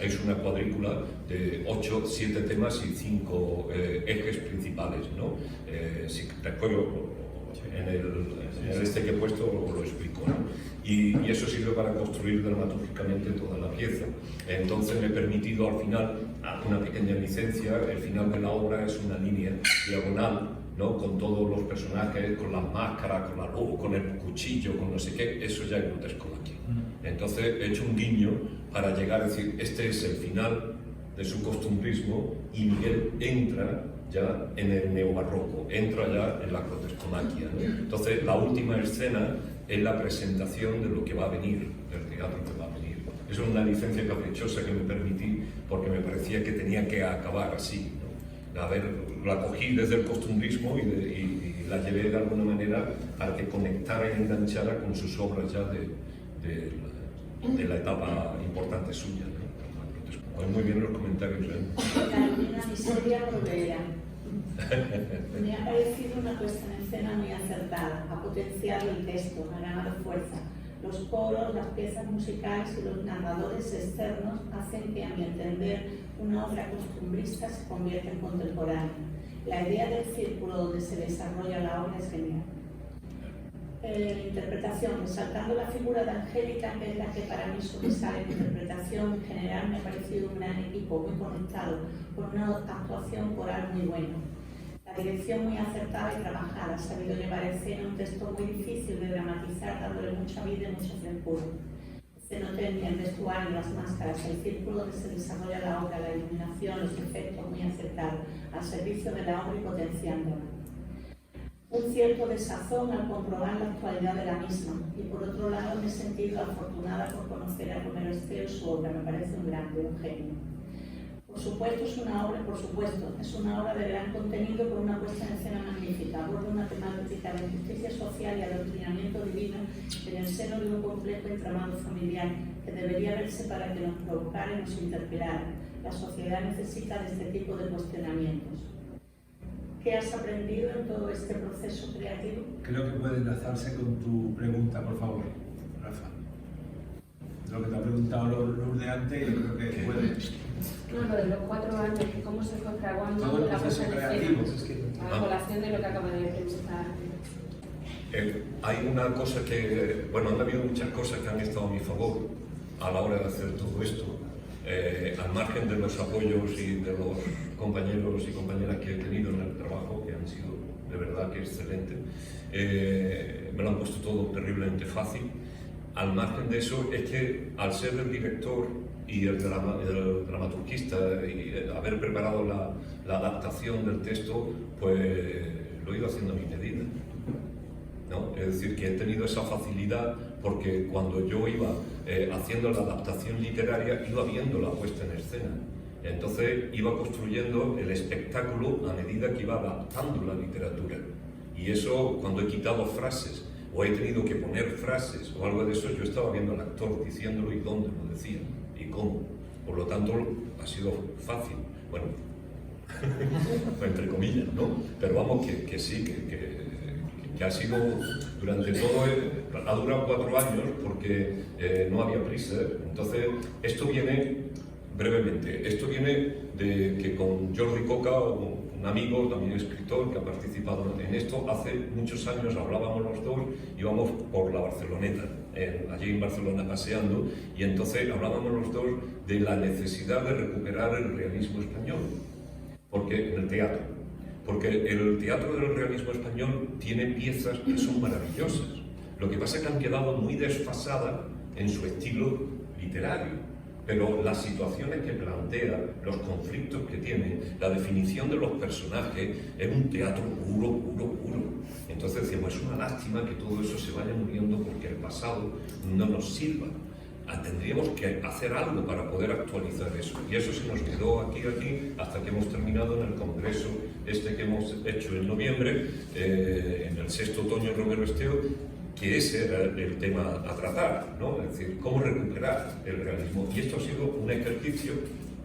es una cuadrícula de 7 temas y 5 ejes principales, ¿no? Después en este que he puesto lo explico, ¿no? Y eso sirve para construir dramatúrgicamente toda la pieza. Entonces me he permitido al final una pequeña licencia. El final de la obra es una línea diagonal, ¿no?, con todos los personajes, con las máscaras, con la luz, con el cuchillo, con no sé qué. Eso ya es grotesco aquí. Entonces he hecho un guiño para llegar a decir, este es el final de su costumbrismo, y Miguel entra ya en el neobarroco, entra ya en la grotescomaquia, ¿no? Entonces la última escena es la presentación de lo que va a venir, del teatro que va a venir. Es una licencia caprichosa que me permití porque me parecía que tenía que acabar así, ¿no? A ver, la cogí desde el costumbrismo y la llevé de alguna manera para que conectara y enganchara con sus obras ya de la etapa importante suya, ¿no? Pues muy bien los comentarios, Carolina Miseria Rovera. Me ha parecido una puesta en escena muy acertada, ha potenciado el texto, ha ganado fuerza. Los coros, las piezas musicales y los narradores externos hacen que, a mi entender, una obra costumbrista se convierta en contemporánea. La idea del círculo donde se desarrolla la obra es genial. Interpretación, resaltando la figura de Angélica, que es la que para mí sobresale en interpretación. En general me ha parecido un gran equipo, muy conectado, con una actuación coral muy buena. La dirección muy acertada y trabajada, ha sabido llevar en escena un texto muy difícil de dramatizar, dándole mucha vida y mucha frescura. Escenotecnia, el vestuario, las máscaras, el círculo donde se desarrolla la obra, la iluminación, los efectos muy acertados, al servicio de la obra y potenciándola. Un cierto desazón al comprobar la actualidad de la misma, y por otro lado me he sentido afortunada por conocer a Romero Esteo y su obra. Me parece un grande, un genio. Por supuesto es una obra de gran contenido con una puesta en escena magnífica. Aborda una temática de justicia social y adoctrinamiento divino en el seno de un complejo entramado familiar que debería verse para que nos provocara y nos interpelara. La sociedad necesita de este tipo de cuestionamientos. ¿Qué has aprendido en todo este proceso creativo? Creo que puede enlazarse con tu pregunta, por favor, Rafa. Lo que te ha preguntado Lourdes antes, yo creo que puede. No, lo de los 4 años, cómo se fue fraguando Todo el la proceso puesta en creativo. escena, a colación de lo que acaba de preguntar. Hay una cosa que, bueno, han habido muchas cosas que han estado a mi favor a la hora de hacer todo esto. Al margen de los apoyos y de los compañeros y compañeras que he tenido en el trabajo, que han sido de verdad que excelentes, me lo han puesto todo terriblemente fácil. Al margen de eso, es que al ser el director y el dramaturgista y haber preparado la adaptación del texto, pues lo he ido haciendo a mi medida, ¿no? Es decir, que he tenido esa facilidad porque cuando yo iba haciendo la adaptación literaria, iba viendo la puesta en escena. Entonces iba construyendo el espectáculo a medida que iba adaptando la literatura. Y eso, cuando he quitado frases o he tenido que poner frases o algo de eso, yo estaba viendo al actor diciéndolo y dónde lo decía y cómo. Por lo tanto, ha sido fácil. Bueno, entre comillas, ¿no? Pero vamos, que sí, que ha sido durante todo, ha durado 4 años porque no había prisa. Entonces, esto viene, brevemente, esto viene de que con Jordi Coca, un amigo, también escritor, que ha participado en esto, hace muchos años hablábamos los dos, íbamos por la Barceloneta, allí en Barcelona paseando, y entonces hablábamos los dos de la necesidad de recuperar el realismo español, porque en el teatro. Porque el teatro del realismo español tiene piezas que son maravillosas. Lo que pasa es que han quedado muy desfasadas en su estilo literario. Pero las situaciones que plantea, los conflictos que tiene, la definición de los personajes, es un teatro puro. Entonces decimos, es una lástima que todo eso se vaya muriendo porque el pasado no nos sirva. Tendríamos que hacer algo para poder actualizar eso. Y eso se nos quedó aquí, hasta que hemos terminado en el congreso que hemos hecho en noviembre, en el 6º otoño Romero Esteo, que ese era el tema a tratar, ¿no? Es decir, cómo recuperar el realismo. Y esto ha sido un ejercicio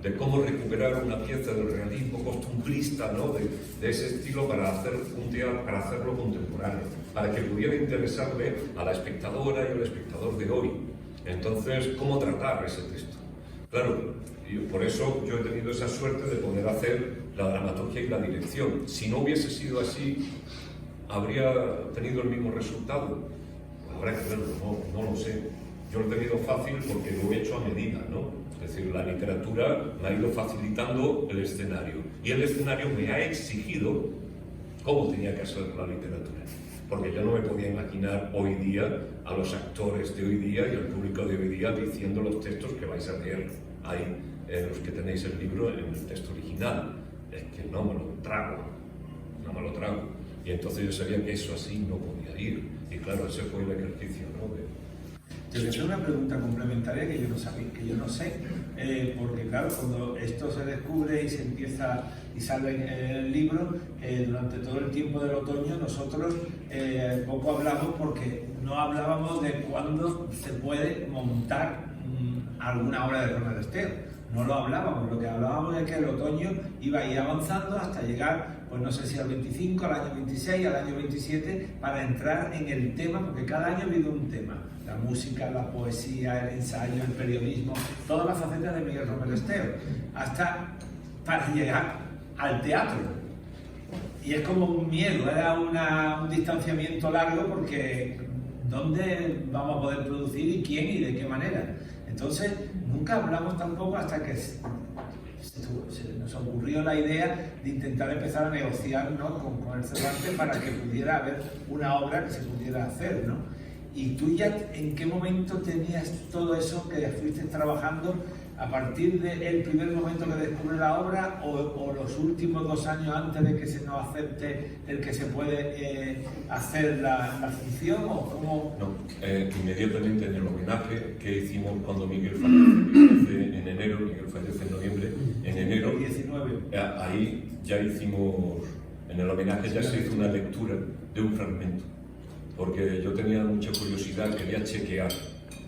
de cómo recuperar una pieza del realismo costumbrista, ¿no? de ese estilo para hacer un teatro, para hacerlo contemporáneo, para que pudiera interesarle a la espectadora y al espectador de hoy. Entonces, ¿cómo tratar ese texto? Claro, y por eso yo he tenido esa suerte de poder hacer la dramaturgia y la dirección. Si no hubiese sido así, ¿habría tenido el mismo resultado? Habrá que verlo, no lo sé. Yo lo he tenido fácil porque lo he hecho a medida, ¿no? Es decir, la literatura me ha ido facilitando el escenario. Y el escenario me ha exigido cómo tenía que ser la literatura. Porque yo no me podía imaginar hoy día a los actores de hoy día y al público de hoy día diciendo los textos que vais a leer ahí, los que tenéis el libro en el texto original. Es que no me lo trago. Y entonces yo sabía que eso así no podía ir. Y claro, ese fue el ejercicio, ¿no? Te voy a hacer una pregunta complementaria que yo no sabía, que yo no sé, porque claro, cuando esto se descubre y se empieza y sale en el libro, durante todo el tiempo del otoño nosotros poco hablamos porque no hablábamos de cuándo se puede montar alguna obra de Romero Esteo. No lo hablábamos, lo que hablábamos es que el otoño iba a ir avanzando hasta llegar, pues no sé si al 25, al año 26, al año 27, para entrar en el tema, porque cada año ha habido un tema. La música, la poesía, el ensayo, el periodismo, todas las facetas de Miguel Romero Esteo, hasta para llegar al teatro. Y es como un miedo, era un distanciamiento largo porque ¿dónde vamos a poder producir y quién y de qué manera? Entonces, nunca hablamos tampoco hasta que se nos ocurrió la idea de intentar empezar a negociar, ¿no? con el Cervantes para que pudiera haber una obra que se pudiera hacer, ¿no? ¿Y tú ya en qué momento tenías todo eso que fuiste trabajando? ¿A partir del primer momento que descubre la obra o los últimos 2 años antes de que se nos acepte el que se puede hacer la función? ¿O cómo? No, inmediatamente en el homenaje que hicimos cuando Miguel fallece en enero, Miguel fallece en noviembre, en enero 19. Ahí ya hicimos, en el homenaje ya se hizo una lectura de un fragmento, porque yo tenía mucha curiosidad, quería chequear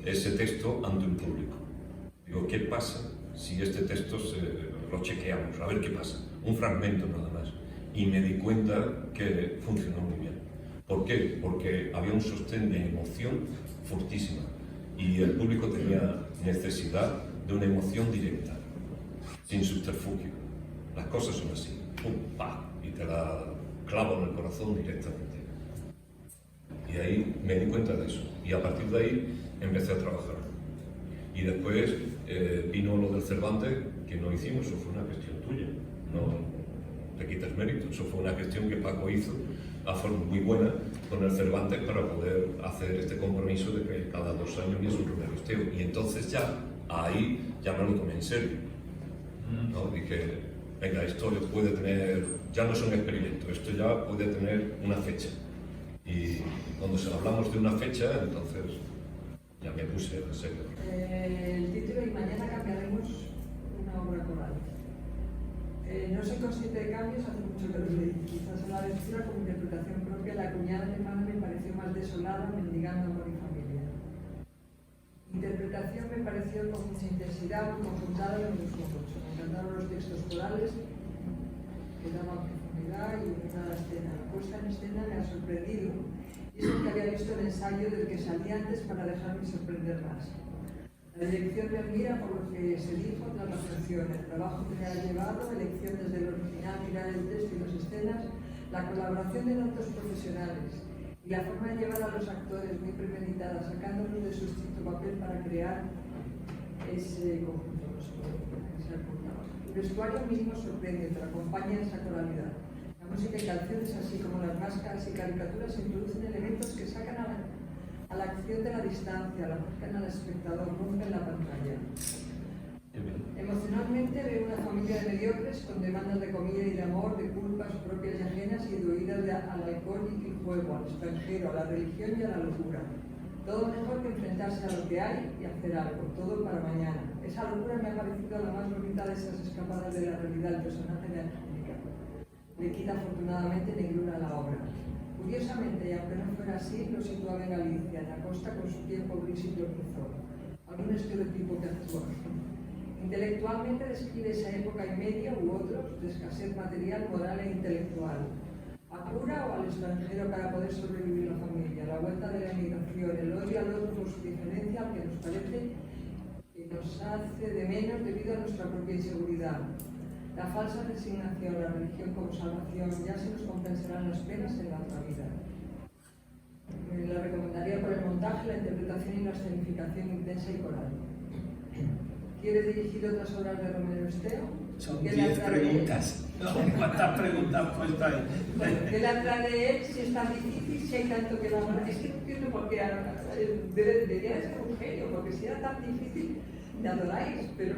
ese texto ante un público. Digo, ¿qué pasa si este texto lo chequeamos? A ver qué pasa. Un fragmento nada más. Y me di cuenta que funcionó muy bien. ¿Por qué? Porque había un sostén de emoción fortísima y el público tenía necesidad de una emoción directa, sin subterfugio. Las cosas son así, pum, pa, y te la clavo en el corazón directamente. Y ahí me di cuenta de eso. Y a partir de ahí empecé a trabajar. Y después vino lo del Cervantes, que no hicimos, eso fue una gestión tuya. No te quites mérito, eso fue una gestión que Paco hizo a forma muy buena con el Cervantes para poder hacer este compromiso de que cada 2 años es un Romero Esteo. Y entonces ya, ahí ya me lo tomé en serio. ¿No? Dije, venga, esto puede tener, ya no es un experimento, esto ya puede tener una fecha. Y cuando hablamos de una fecha, entonces ya me puse a serio. El título, y mañana cambiaremos una obra coral. No soy consciente de cambios, hace mucho que lo leí. Quizás en la lectura, como interpretación propia, la cuñada alemana me pareció más desolada, mendigando amor y familia. Interpretación me pareció con mucha intensidad, muy conjuntada y muy mucho. Me encantaron los textos corales, que daban profundidad y unidad a la escena. La puesta en escena me ha sorprendido, y es que había visto el ensayo del que salí antes para dejarme sorprender más. La dirección me admira por lo que se dijo tras la función, el trabajo que me ha llevado, elección desde el original, mirar el texto y las escenas, la colaboración de tantos profesionales y la forma de llevar a los actores muy premeditada, sacándolos de su estricto papel para crear ese conjunto. El vestuario mismo sorprende, pero acompaña esa coralidad. La música y canciones, así como las máscaras y caricaturas, introducen elementos que sacan a la acción de la distancia, la acercan al espectador, rompen la pantalla. Emocionalmente veo una familia de mediocres con demandas de comida y de amor, de culpas propias y ajenas y de huidas al alcohol y el juego, al extranjero, a la religión y a la locura. Todo mejor que enfrentarse a lo que hay y hacer algo, todo para mañana. Esa locura me ha parecido la más bonita de esas escapadas de la realidad del personaje de Angélica. Le quita afortunadamente negrura a la obra. Curiosamente, y aunque no fuera así, lo situaba en Galicia, en la costa con su tiempo gris y profesor. Algún estereotipo que actúa. Intelectualmente describe esa época y media u otros de escasez material, moral e intelectual. A cura o al extranjero para poder sobrevivir la familia, la vuelta de la emigración, el odio al otro por su diferencia, al que nos parece que nos hace de menos debido a nuestra propia inseguridad. La falsa resignación, la religión como salvación, ya se nos compensarán las penas en la otra vida. La recomendaría por el montaje, la interpretación y la escenificación intensa y coral. ¿Quiere dirigir otras obras de Romero Esteo? Son 10 preguntas. ¿Cuántas preguntas puesto ahí? ¿Qué le atrae de él si es tan difícil, si hay tanto que elaborar? Es que no entiendo por qué debería de ser un genio, porque si era tan difícil, te adoráis, pero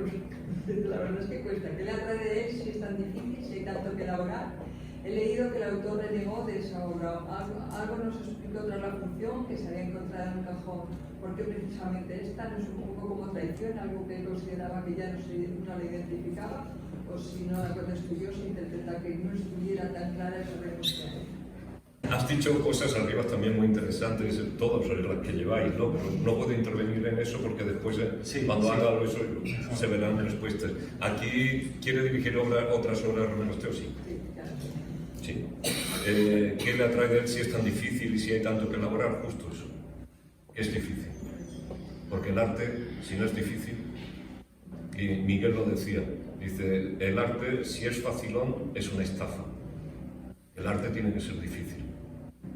la verdad es que cuesta. ¿Qué le atrae de él si es tan difícil, si hay tanto que elaborar? He leído que el autor renegó de esa obra. Algo nos explicó tras la función, que se había encontrado en un cajón. ¿Por qué precisamente esta? ¿No es un poco como traición, algo que consideraba que ya no le identificaba? O si no, cuando estudió se interpreta que no estuviera tan clara esa renuncia. Has dicho cosas arriba también muy interesantes, todas las que lleváis, ¿no? Pero no puedo intervenir en eso porque después, cuando haga eso, se verán respuestas. ¿Aquí quiere dirigir otras obras Romero Esteo? Sí. Sí. ¿Qué le atrae de él si es tan difícil y si hay tanto que elaborar? Justo eso. Es difícil. Porque el arte, si no es difícil, y Miguel lo decía, dice, el arte, si es facilón, es una estafa. El arte tiene que ser difícil.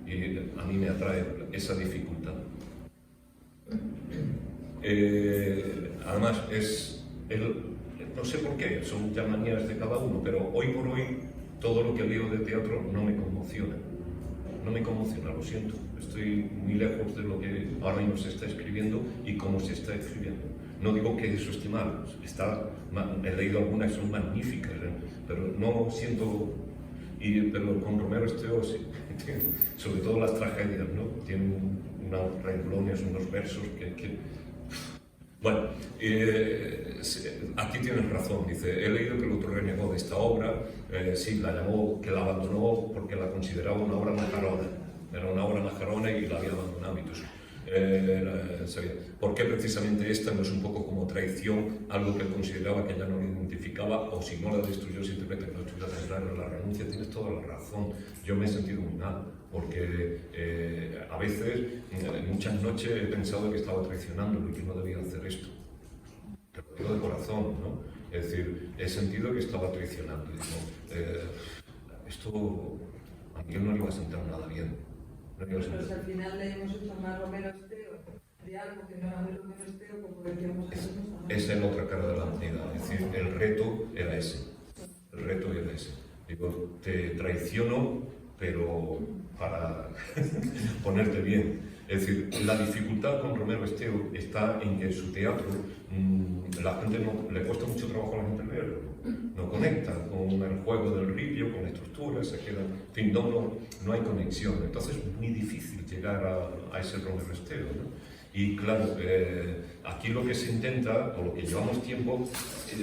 Y a mí me atrae esa dificultad. Además, no sé por qué, son ya manías de cada uno, pero hoy por hoy todo lo que leo de teatro no me conmociona. No me conmociona, lo siento. Estoy muy lejos de lo que ahora mismo se está escribiendo y cómo se está escribiendo. No digo que eso esté mal, he leído algunas que son magníficas, pero no siento... pero con Romero Esteo, sí, sobre todo las tragedias, ¿no? Tienen unos renglones, unos versos que... Bueno, aquí tienes razón, dice, he leído que el autor renegó de esta obra, sí, la llamó, que la abandonó porque la consideraba una obra majarona, era una obra majarona y la había abandonado. ¿Por qué precisamente esta no es un poco como traición, algo que él consideraba que ya no lo identificaba, o si no la destruyó, se interpreta que no estuviera tan claro la renuncia? Tienes toda la razón. Yo me he sentido muy mal, porque a veces, muchas noches he pensado que estaba traicionándolo y que no debía hacer esto. Te lo digo de corazón, ¿no? Es decir, he sentido que estaba traicionando. Y digo, esto a Miguel no le iba a sentar nada bien. Pero si al final le hemos hecho más Romero Esteo de algo que no era de Romero Esteo, como decíamos antes. Esa es la otra cara de la moneda. Es decir, el reto era ese. El reto era ese. Digo, te traiciono, pero para ponerte bien. Es decir, la dificultad con Romero Esteo está en que en su teatro la gente le cuesta mucho trabajo a la gente leerlo. No conecta con el juego del ripio, con la estructura, se queda, en fin, no hay conexión. Entonces es muy difícil llegar a ese Romero Esteo, ¿no? Y claro, aquí lo que se intenta, o lo que llevamos tiempo,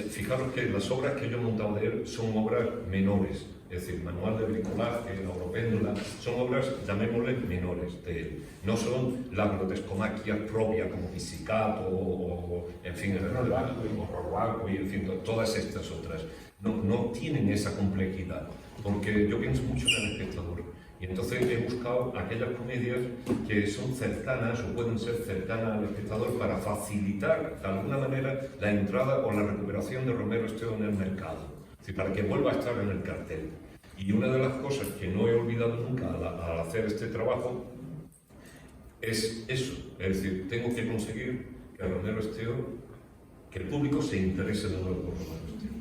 fijaros que las obras que yo he montado de él son obras menores. Es decir, Manual de Bricolaje, La Oropéndula, son obras, llamémosle, menores de él. No son la grotescomaquia propia como Pizzicato o en fin, el Rorroaco y en fin, todas estas otras. No tienen esa complejidad, porque yo pienso mucho en el espectador. Y entonces he buscado aquellas comedias que son cercanas o pueden ser cercanas al espectador para facilitar de alguna manera la entrada o la recuperación de Romero Esteo en el mercado. Es decir, para que vuelva a estar en el cartel. Y una de las cosas que no he olvidado nunca al hacer este trabajo es eso. Es decir, tengo que conseguir que Romero Esteo, que el público se interese de nuevo por Romero Esteo.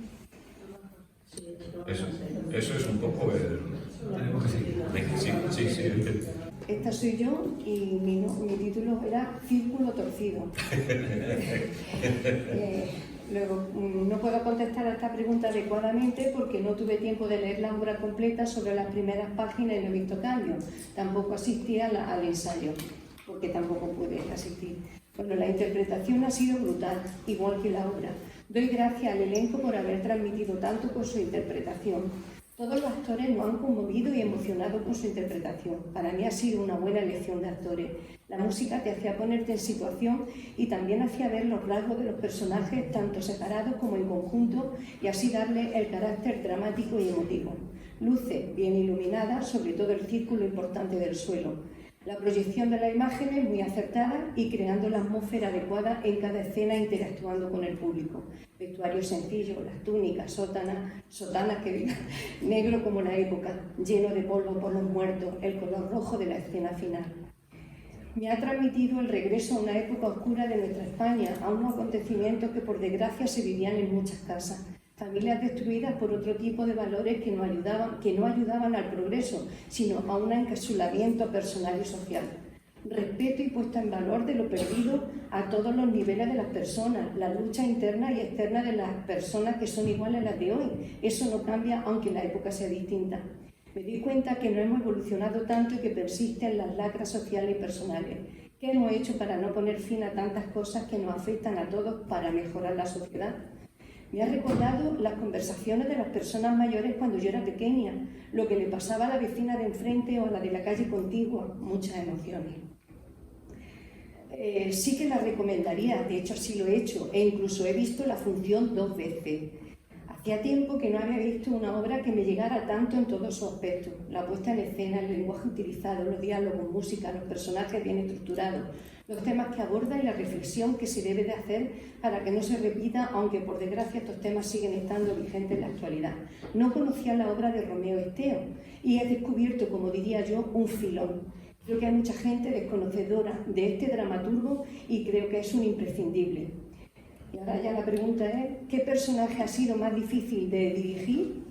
Eso es un poco el... Sí. Esta soy yo y mi título era Círculo Torcido. Luego, no puedo contestar a esta pregunta adecuadamente porque no tuve tiempo de leer la obra completa sobre las primeras páginas y no he visto cambios. Tampoco asistí al ensayo, porque tampoco pude asistir. Bueno, la interpretación ha sido brutal, igual que la obra. Doy gracias al elenco por haber transmitido tanto con su interpretación. Todos los actores nos han conmovido y emocionado con su interpretación. Para mí ha sido una buena elección de actores. La música te hacía ponerte en situación y también hacía ver los rasgos de los personajes, tanto separados como en conjunto, y así darle el carácter dramático y emotivo. Luces bien iluminadas, sobre todo el círculo importante del suelo. La proyección de las imágenes muy acertada y creando la atmósfera adecuada en cada escena, interactuando con el público. Vestuario sencillo, las túnicas, sotanas que digan, negro como la época, lleno de polvo por los muertos, el color rojo de la escena final. Me ha transmitido el regreso a una época oscura de nuestra España, a unos acontecimientos que por desgracia se vivían en muchas casas. Familias destruidas por otro tipo de valores que no ayudaban al progreso, sino a un encapsulamiento personal y social. Respeto y puesta en valor de lo perdido a todos los niveles de las personas, la lucha interna y externa de las personas que son iguales a las de hoy. Eso no cambia aunque la época sea distinta. Me di cuenta que no hemos evolucionado tanto y que persisten las lacras sociales y personales. ¿Qué hemos hecho para no poner fin a tantas cosas que nos afectan a todos para mejorar la sociedad? Me ha recordado las conversaciones de las personas mayores cuando yo era pequeña, lo que le pasaba a la vecina de enfrente o a la de la calle contigua, muchas emociones. Sí que la recomendaría, de hecho así lo he hecho, e incluso he visto la función 2 veces. Hacía tiempo que no había visto una obra que me llegara tanto en todos sus aspectos. La puesta en escena, el lenguaje utilizado, los diálogos, música, los personajes bien estructurados, los temas que aborda y la reflexión que se debe de hacer para que no se repita, aunque por desgracia estos temas siguen estando vigentes en la actualidad. No conocía la obra de Romero Esteo y he descubierto, como diría yo, un filón. Creo que hay mucha gente desconocedora de este dramaturgo y creo que es un imprescindible. Y ahora ya la pregunta es, ¿qué personaje ha sido más difícil de dirigir?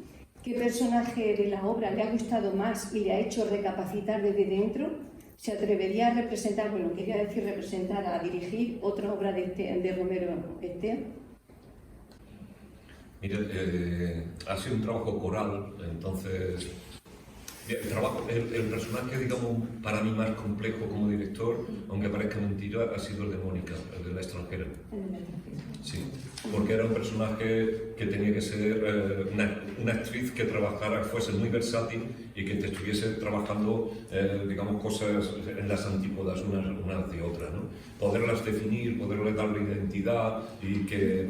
¿Qué personaje de la obra le ha gustado más y le ha hecho recapacitar desde dentro? ¿Se atrevería a representar, bueno, quería decir representar, a dirigir otra obra de Romero Esteo? Mire, ha sido un trabajo coral, entonces el personaje, digamos, para mí más complejo como director, aunque parezca mentira, ha sido el de Mónica, el de la extranjera. Sí, porque era un personaje que tenía que ser una actriz que trabajara, fuese muy versátil y que te estuviese trabajando, digamos, cosas en las antípodas unas de otras, ¿no? Poderlas definir, poderle darle identidad y que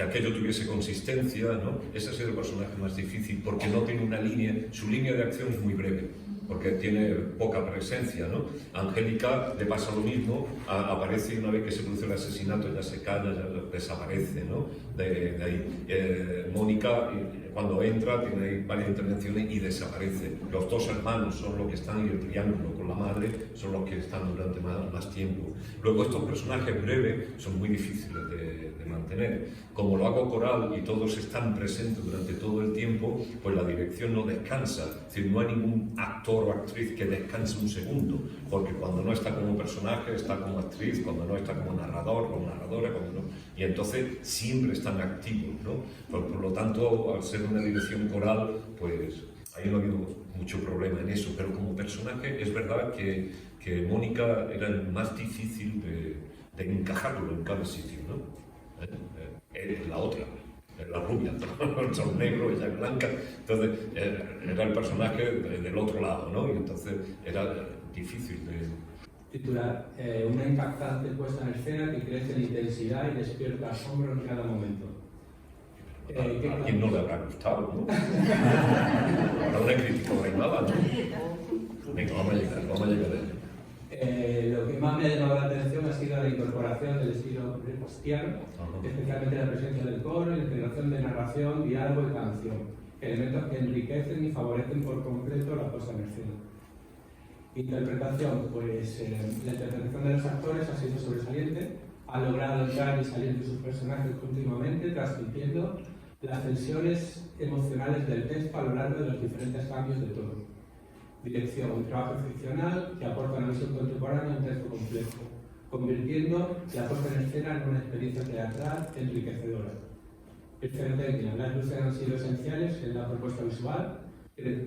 aquello tuviese consistencia, ¿no? Ese ha sido el personaje más difícil porque no tiene una línea, su línea de acción es muy breve, porque tiene poca presencia, ¿no? Angélica le pasa lo mismo, aparece y una vez que se produce el asesinato ya se calla, ya desaparece, ¿no? De ahí. Mónica, cuando entra, tiene ahí varias intervenciones y desaparece. Los dos hermanos son los que están, y el triángulo con la madre son los que están durante más tiempo. Luego estos personajes breves son muy difíciles de mantener. Como lo hago coral y todos están presentes durante todo el tiempo, pues la dirección no descansa. Es decir, no hay ningún actor o actriz que descanse un segundo, porque cuando no está como personaje, está como actriz, cuando no está como narrador, como narradora, cuando no... Y entonces siempre están activos, ¿no? Por lo tanto, al ser una dirección coral, pues ahí no ha habido mucho problema en eso, pero como personaje es verdad que Mónica era el más difícil de encajarlo en cada sitio, ¿no? La otra, la rubia, son negro, ella es blanca, entonces era el personaje del otro lado, ¿no? Y entonces era difícil de... Titular, una impactante puesta en escena que crece en intensidad y despierta asombro en cada momento. A quien no le habrá gustado, ¿no? Ahora una crítica no hay nada, ¿no? Venga, vamos a llegar a ello. Lo que más me ha llamado la atención ha sido la incorporación del estilo prepostiano, especialmente la presencia del coro y la integración de narración, diálogo y canción, elementos que enriquecen y favorecen por completo la puesta en escena. Interpretación, pues la interpretación de los actores ha sido sobresaliente, ha logrado entrar y salir de sus personajes continuamente, transmitiendo las tensiones emocionales del texto a lo largo de los diferentes cambios de tono. Dirección, un trabajo excepcional que aporta una visión contemporánea a un texto complejo, convirtiendo la puesta en escena en una experiencia teatral enriquecedora. Escenotecnia, las luces han sido esenciales en la propuesta visual,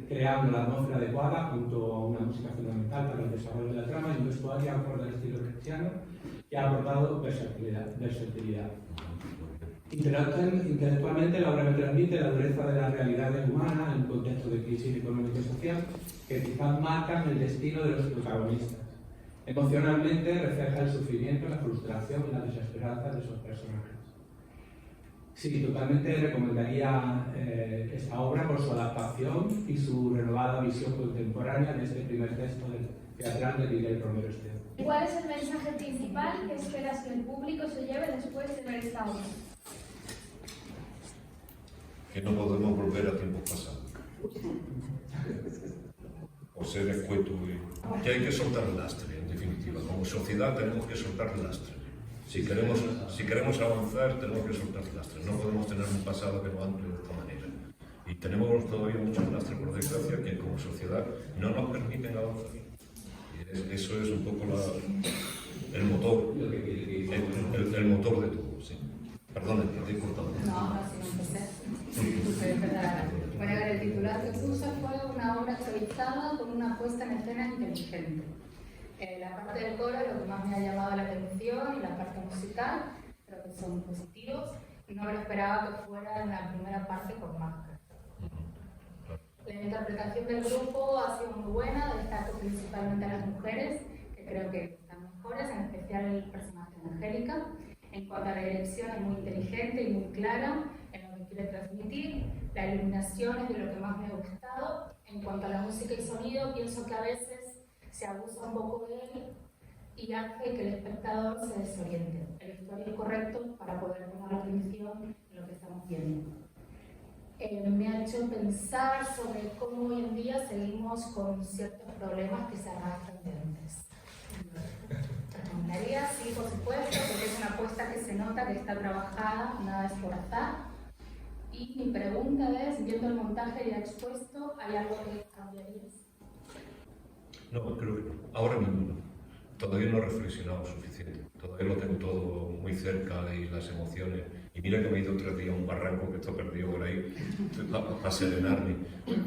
creando la atmósfera adecuada junto a una música fundamental para el desarrollo de la trama y un vestuario acorde al estilo cristiano que ha aportado versatilidad. Intelectualmente la obra me transmite la dureza de las realidades humanas en un contexto de crisis económica y social que quizás marcan el destino de los protagonistas. Emocionalmente refleja el sufrimiento, la frustración y la desesperanza de esos personajes. Sí, totalmente recomendaría esta obra por su adaptación y su renovada visión contemporánea de este primer texto teatral de Miguel Romero Esteban. ¿Cuál es el mensaje principal que esperas que el público se lleve después de ver esta obra? Que no podemos volver a tiempos pasados. O ser escueto y... Que hay que soltar el lastre, en definitiva. Como sociedad tenemos que soltar el lastre. Si queremos avanzar, tenemos que soltar el lastre. No podemos tener un pasado que nos ancle de esta manera. Y tenemos todavía muchos lastres, por desgracia, que como sociedad no nos permiten avanzar. Y eso es un poco el motor, el motor de todo. Sí. Perdón, te he cortado. No, ha sido un proceso. Bueno, el titular que puse fue una obra actualizada con una puesta en escena inteligente. La parte del coro, lo que más me ha llamado la atención, y la parte musical, creo que son positivos. No me lo esperaba que fuera en la primera parte con máscara. La interpretación del grupo ha sido muy buena, destaco principalmente a las mujeres, que creo que están mejores, en especial el personaje de Angélica. En cuanto a la dirección, es muy inteligente y muy clara en lo que quiere transmitir. La iluminación es de lo que más me ha gustado. En cuanto a la música y sonido, pienso que a veces se abusa un poco de él y hace que el espectador se desoriente. El vestuario es correcto para poder poner atención en lo que estamos viendo. Me ha hecho pensar sobre cómo hoy en día seguimos con ciertos problemas que se arrastran de antes. Recomendaría, sí, por supuesto, porque es una apuesta que se nota que está trabajada, nada es por azar. Y mi pregunta es, viendo el montaje ya expuesto, ¿hay algo que cambiarías? No, creo que no. Ahora ninguno. todavía no he reflexionado suficiente. Todavía lo tengo todo muy cerca y las emociones. Y mira que me he ido 3 días a un barranco que está perdido por ahí para serenarme.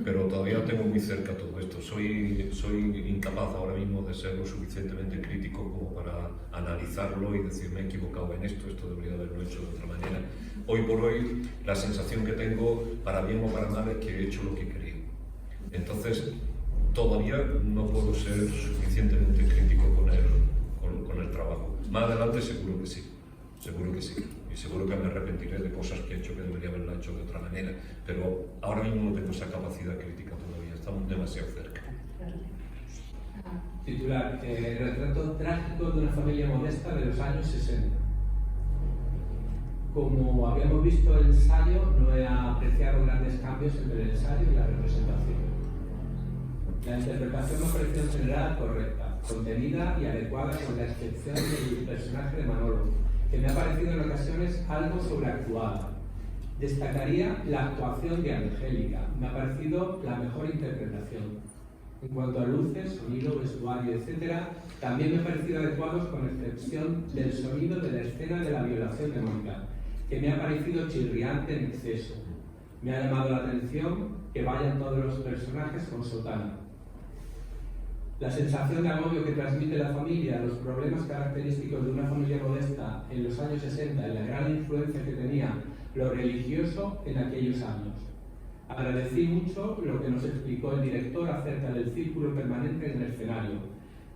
Pero todavía lo tengo muy cerca todo esto. Soy incapaz ahora mismo de ser lo suficientemente crítico como para analizarlo y decir me he equivocado en esto debería haberlo hecho de otra manera. Hoy por hoy la sensación que tengo, para bien o para mal, es que he hecho lo que quería. Entonces, todavía no puedo ser suficientemente crítico con el trabajo. Más adelante seguro que sí, y seguro que me arrepentiré de cosas que he hecho que debería haberla hecho de otra manera, pero ahora mismo no tengo esa capacidad crítica todavía, estamos demasiado cerca. Titular, retrato trágico de una familia modesta de los años 60. Como habíamos visto el ensayo, no he apreciado grandes cambios entre el ensayo y la representación. La interpretación me ha parecido en general correcta, contenida y adecuada con la excepción del personaje de Manolo, que me ha parecido en ocasiones algo sobreactuada. Destacaría la actuación de Angélica, me ha parecido la mejor interpretación. En cuanto a luces, sonido, vestuario, etc., también me han parecido adecuados con excepción del sonido de la escena de la violación de Mónica, que me ha parecido chirriante en exceso. Me ha llamado la atención que vayan todos los personajes con sotana. La sensación de agobio que transmite la familia, los problemas característicos de una familia modesta en los años 60 y la gran influencia que tenía lo religioso en aquellos años. Agradecí mucho lo que nos explicó el director acerca del círculo permanente en el escenario,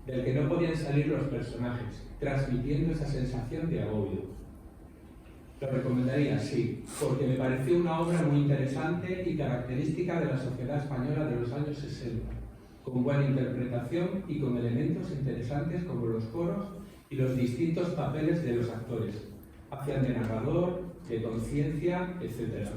del que no podían salir los personajes, transmitiendo esa sensación de agobio. Lo recomendaría, sí, porque me pareció una obra muy interesante y característica de la sociedad española de los años 60. Con buena interpretación y con elementos interesantes como los coros y los distintos papeles de los actores. Hacían de narrador, de conciencia, etc.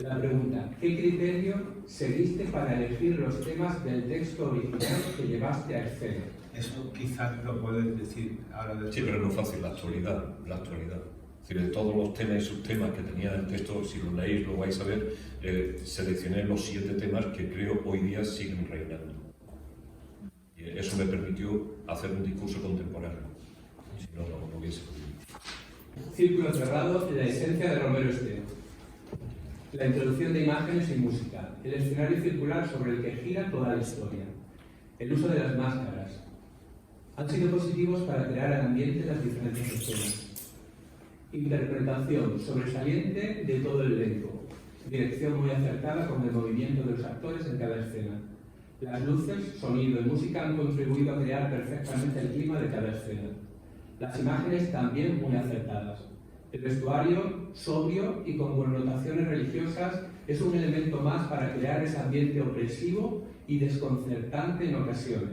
La pregunta, ¿qué criterio seguiste para elegir los temas del texto original que llevaste a escena? Eso quizás lo puedes decir ahora. Sí, pero no es fácil, la actualidad. Es decir, de todos los temas y subtemas que tenía el texto, si lo leéis lo vais a ver, seleccioné los 7 temas que creo hoy día siguen reinando. Y eso me permitió hacer un discurso contemporáneo. Si no, no hubiese podido. Círculo cerrado, la esencia de Romero Esteo. La introducción de imágenes y música. El escenario circular sobre el que gira toda la historia. El uso de las máscaras. Han sido positivos para crear el ambiente en las diferentes escenas. Interpretación sobresaliente de todo el elenco. Dirección muy acertada con el movimiento de los actores en cada escena. Las luces, sonido y música han contribuido a crear perfectamente el clima de cada escena. Las imágenes también muy acertadas. El vestuario, sobrio y con connotaciones religiosas, es un elemento más para crear ese ambiente opresivo y desconcertante en ocasiones.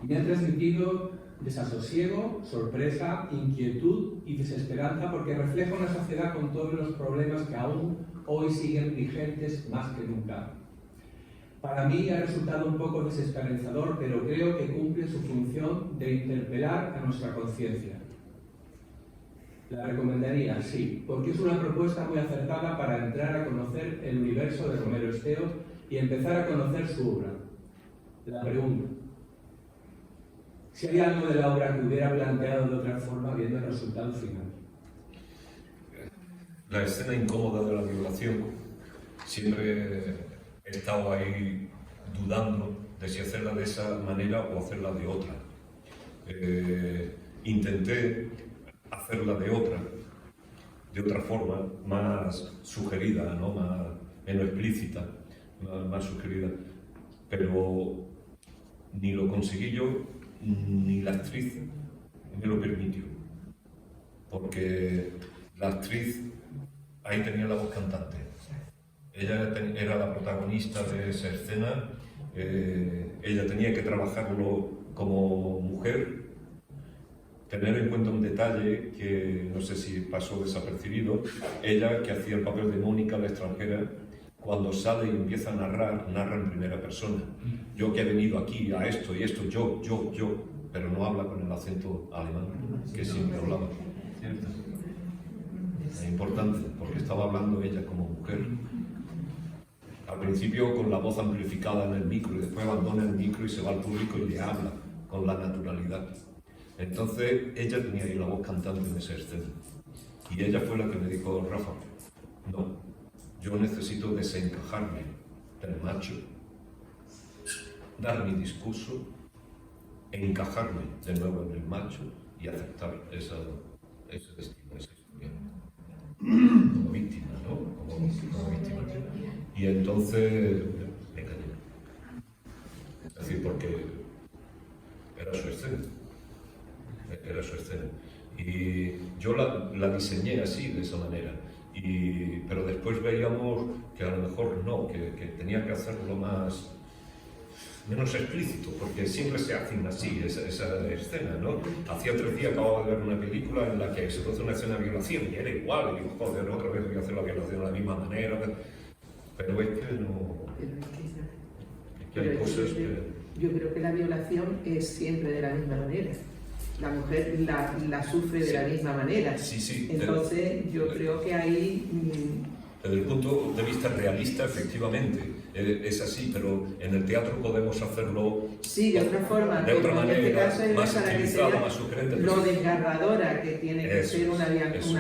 Me ha transmitido desasosiego, sorpresa, inquietud y desesperanza porque refleja una sociedad con todos los problemas que aún hoy siguen vigentes más que nunca. Para mí ha resultado un poco desesperanzador, pero creo que cumple su función de interpelar a nuestra conciencia. La recomendaría, sí, porque es una propuesta muy acertada para entrar a conocer el universo de Romero Esteo y empezar a conocer su obra. La pregunta: si hay algo de la obra que hubiera planteado de otra forma viendo el resultado final. La escena incómoda de la violación, siempre he estado ahí dudando de si hacerla de esa manera o hacerla de otra. Intenté hacerla de otra forma, más sugerida, ¿no? Menos explícita, más sugerida, pero ni lo conseguí yo, ni la actriz me lo permitió, porque la actriz ahí tenía la voz cantante. Ella era la protagonista de esa escena, ella tenía que trabajarlo como mujer, tener en cuenta un detalle que no sé si pasó desapercibido. Ella, que hacía el papel de Mónica, la extranjera, cuando sale y empieza a narrar, narra en primera persona. Yo que he venido aquí a esto y esto, yo, pero no habla con el acento alemán, que siempre hablaba. Es importante, porque estaba hablando ella como mujer. Al principio con la voz amplificada en el micro, y después abandona el micro y se va al público y le habla con la naturalidad. Entonces ella tenía ahí la voz cantante en esa escena. Y ella fue la que me dijo, Rafa, no, yo necesito desencajarme del macho, dar mi discurso, encajarme de nuevo en el macho y aceptar ese destino, esa historia. Como víctima, ¿no? Como víctima. Y entonces me callé. Es decir, porque era su escena. Era su escena. Y yo la diseñé así, de esa manera. Pero después veíamos que a lo mejor no, que tenía que hacerlo menos explícito, porque siempre se hacen así, esa escena, ¿no? Hacía 3 días acababa de ver una película en la que se produce una escena de violación y era igual, y digo, joder, otra vez voy a hacer la violación de la misma manera, pero es que no... Es que hay cosas que... Yo creo que la violación es siempre de la misma manera. La mujer la sufre de la misma manera. Sí. Entonces, yo creo que ahí... Desde el punto de vista realista, efectivamente, es así, pero en el teatro podemos hacerlo de otra forma. De otra manera, en este caso es más para que utilizada, sea más sugerente. lo desgarradora que tiene que ser una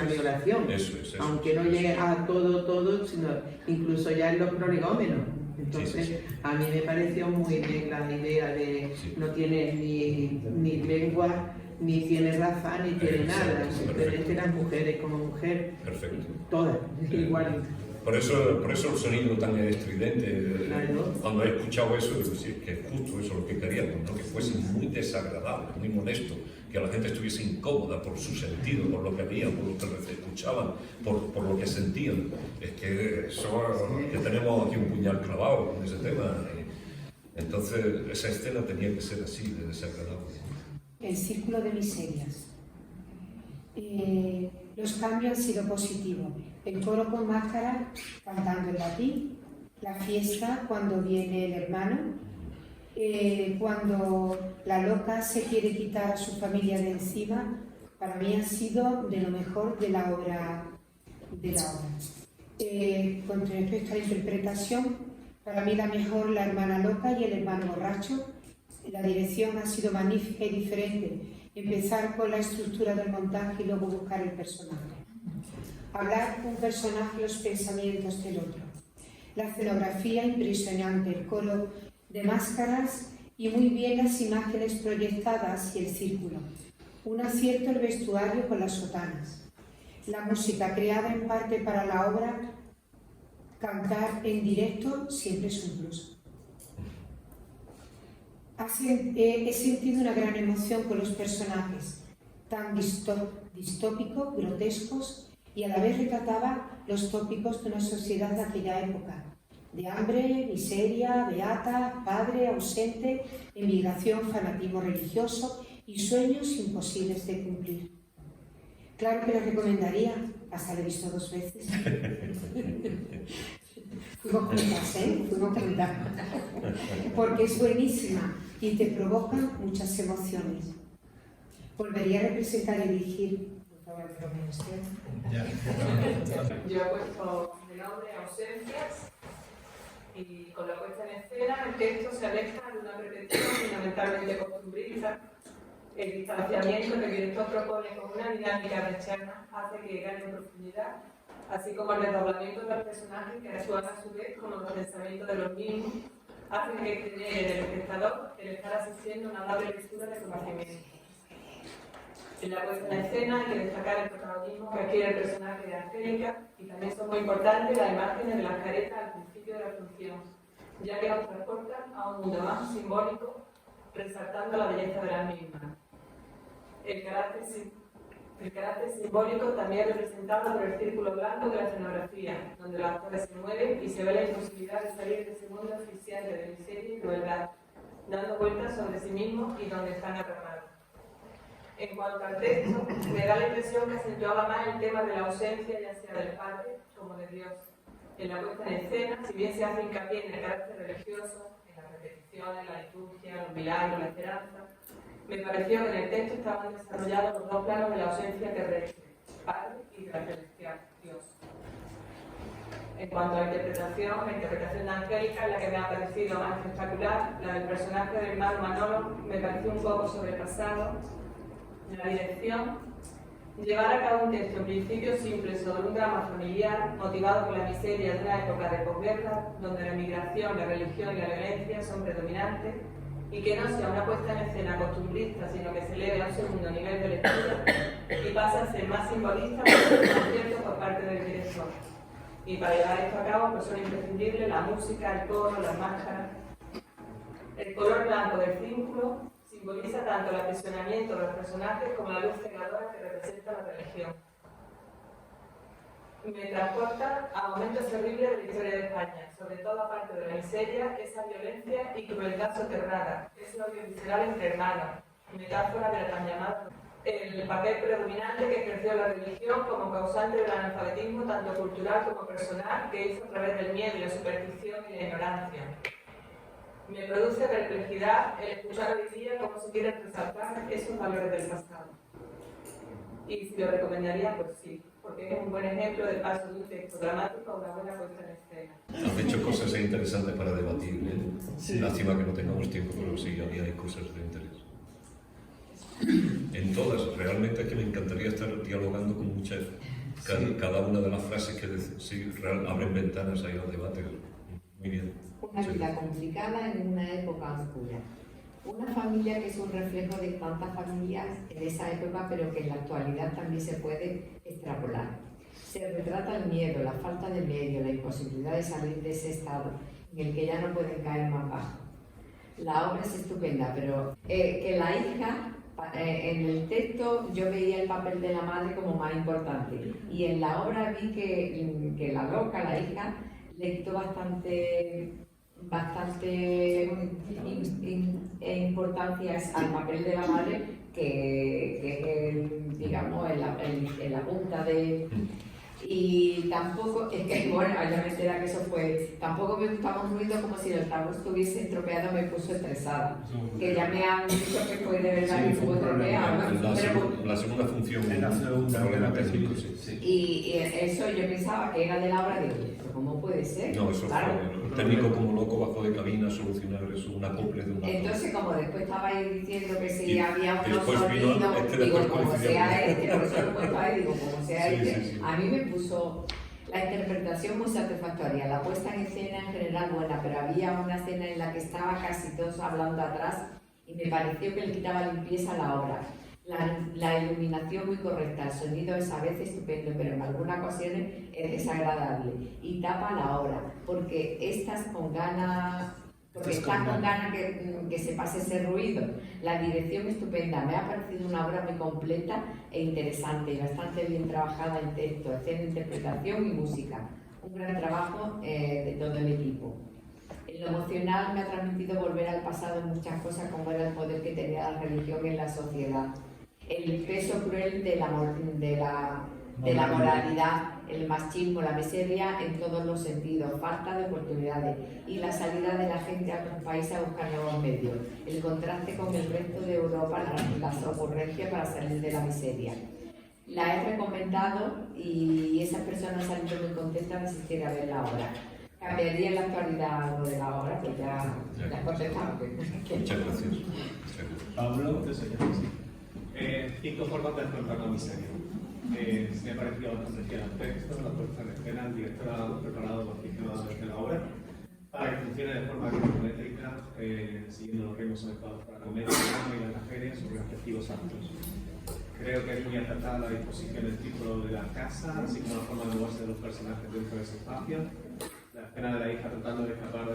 violación. Eso. Aunque no llegue a todo, sino incluso ya en los prolegómenos. Entonces, a mí me pareció muy bien la idea de no tiene ni lengua, ni tiene raza, ni tiene nada. Simplemente las mujeres como mujer. Perfecto. Todas, igual. Por eso el sonido tan estridente. Claro. Cuando he escuchado eso, digo, sí, que justo eso es lo que queríamos, ¿no? Que fuese muy desagradable, muy molesto, que la gente estuviese incómoda por su sentido, por lo que veían, por lo que escuchaban, por lo que sentían. Es que que tenemos aquí un puñal clavado con ese tema. Entonces, esa escena tenía que ser así, de desagradable. El círculo de miserias. Los cambios han sido positivos. El coro con máscara cantando en latín, la fiesta cuando viene el hermano, cuando la loca se quiere quitar a su familia de encima, para mí ha sido de lo mejor de la obra. Con respecto a la interpretación, para mí la mejor la hermana loca y el hermano borracho. La dirección ha sido magnífica y diferente. Empezar con la estructura del montaje y luego buscar el personaje. Hablar un personaje y los pensamientos del otro. La escenografía impresionante, el coro de máscaras y muy bien las imágenes proyectadas y el círculo. Un acierto el vestuario con las sotanas. La música creada en parte para la obra, cantar en directo siempre es un plus. He sentido una gran emoción con los personajes, tan distópicos, grotescos, y a la vez retrataba los tópicos de una sociedad de aquella época, de hambre, miseria, beata, padre ausente, emigración, fanatismo religioso y sueños imposibles de cumplir. Claro que lo recomendaría, hasta lo he visto 2 veces. Fuimos juntas, porque es buenísima y te provoca muchas emociones. Volvería a representar y dirigir. Yo he puesto el nombre Ausencias y con la puesta en escena el texto se aleja de una perspectiva fundamentalmente costumbrista. El distanciamiento que el director propone con una dinámica brechana hace que gane profundidad, así como el desdoblamiento de los personajes que actúan a su vez como los pensamientos de los mismos, hacen que genere en el espectador el estar asistiendo a una doble lectura de conocimiento. En la puesta en escena hay que destacar el protagonismo que adquiere el personaje de Angélica y también son muy importantes las imágenes de las caretas al principio de la función, ya que nos transportan a un mundo más simbólico, resaltando la belleza de las mismas. El carácter simbólico también es representado por el círculo blanco de la escenografía, donde los actores se mueven y se ve la imposibilidad de salir de ese mundo asfixiante de miseria y crueldad, dando vueltas sobre sí mismos y donde están atrapados. En cuanto al texto, me da la impresión que acentuaba más el tema de la ausencia, ya sea del Padre como de Dios. En la puesta en escena, si bien se hace hincapié en el carácter religioso, en las repeticiones, la liturgia, los milagros, la esperanza, me pareció que en el texto estaban desarrollados los 2 planos de la ausencia terrestre, Padre y de la celestial, Dios. En cuanto a la interpretación de Angélica es la que me ha parecido más espectacular. La del personaje del hermano Manolo me pareció un poco sobrepasado. La dirección, llevar a cabo un texto en principio simple sobre un drama familiar motivado por la miseria de una época de posguerra donde la migración, la religión y la violencia son predominantes, y que no sea una puesta en escena costumbrista, sino que se eleve a un segundo nivel de lectura y pase a ser más simbolista por parte del director. Y para llevar esto a cabo pues son imprescindibles la música, el coro, las máscaras. El color blanco del círculo simboliza tanto el aprisionamiento de los personajes como la luz cegadora que representa la religión. Me transporta a momentos terribles de la historia de España, sobre todo aparte de la miseria, esa violencia y crueldad soterrada, ese odio visceral entre hermanos, metáfora de la tan llamada. El papel predominante que ejerció la religión como causante del analfabetismo tanto cultural como personal que hizo a través del miedo y la superstición y la ignorancia. Me produce perplejidad el escuchar hoy día cómo se quieren resaltar esos valores del pasado. Y si lo recomendaría, pues sí, porque es un buen ejemplo del paso de un texto dramático a una buena puesta en escena. Has hecho cosas interesantes para debatir, ¿eh? Sí. Lástima que no tengamos tiempo, pero sí, había cosas de interés. En todas, realmente es que me encantaría estar dialogando con muchas, cada una de las frases que abren ventanas ahí al debate. Muy bien. Una vida complicada en una época oscura. Una familia que es un reflejo de tantas familias en esa época, pero que en la actualidad también se puede extrapolar. Se retrata el miedo, la falta de medio, la imposibilidad de salir de ese estado en el que ya no pueden caer más bajo. La obra es estupenda, pero que la hija, en el texto yo veía el papel de la madre como más importante, y en la obra vi que la loca, la hija, le quitó bastante importancia al papel de la madre, que es digamos en la punta de... Y tampoco, es que bueno, ya me entera que eso fue, tampoco me gustaba un ruido como si el altavoz estuviese estropeado, me puso estresada, que ya me han dicho que fue de verdad que estuvo estropeado. La segunda función, en la segunda, problema técnico, sí. Y eso yo pensaba que era de la obra, digo, pero ¿cómo puede ser? No, eso claro. fue el técnico como loco bajó de cabina a solucionar eso, un acople de una... Entonces, como después estaba ahí diciendo que si había unos después sonidos, vino digo, como sea este, por eso lo he puesto ahí, digo, como sea Sí, este, sí. a mí me puso la interpretación muy satisfactoria, la puesta en escena en general buena, pero había una escena en la que estaba casi todos hablando atrás y me pareció que le quitaba limpieza a la obra. La iluminación muy correcta, el sonido es a veces estupendo, pero en algunas ocasiones es desagradable y tapa la obra, porque estás con ganas... Porque está con ganas que se pase ese ruido. La dirección estupenda, me ha parecido una obra muy completa e interesante y bastante bien trabajada en texto, escena, interpretación y música. Un gran trabajo de todo el equipo. En lo emocional me ha transmitido volver al pasado en muchas cosas, como era el poder que tenía la religión en la sociedad. El peso cruel de la moralidad, el machismo, la miseria en todos los sentidos, falta de oportunidades y la salida de la gente a otros países a buscar nuevos medios, el contraste con el resto de Europa, las ocurrencias para salir de la miseria. La he recomendado y esas personas han salido muy contentas de asistir a ver la obra. Cambiaría en la actualidad algo de la obra, que ya he contestado. Muchas gracias. Pablo, 5 formas de afrontar la miseria. Me ha parecido bastante fiel al texto, la puesta en escena, el director ha preparado particularmente la obra para que funcione de forma cronométrica, siguiendo los ritmos adecuados para la comedia, drama y la tragedia sobre respectivos actos. Creo que es muy acertada la disposición del título de la casa, así como la forma de moverse de los personajes dentro de ese espacio. La escena de la hija tratando de escapar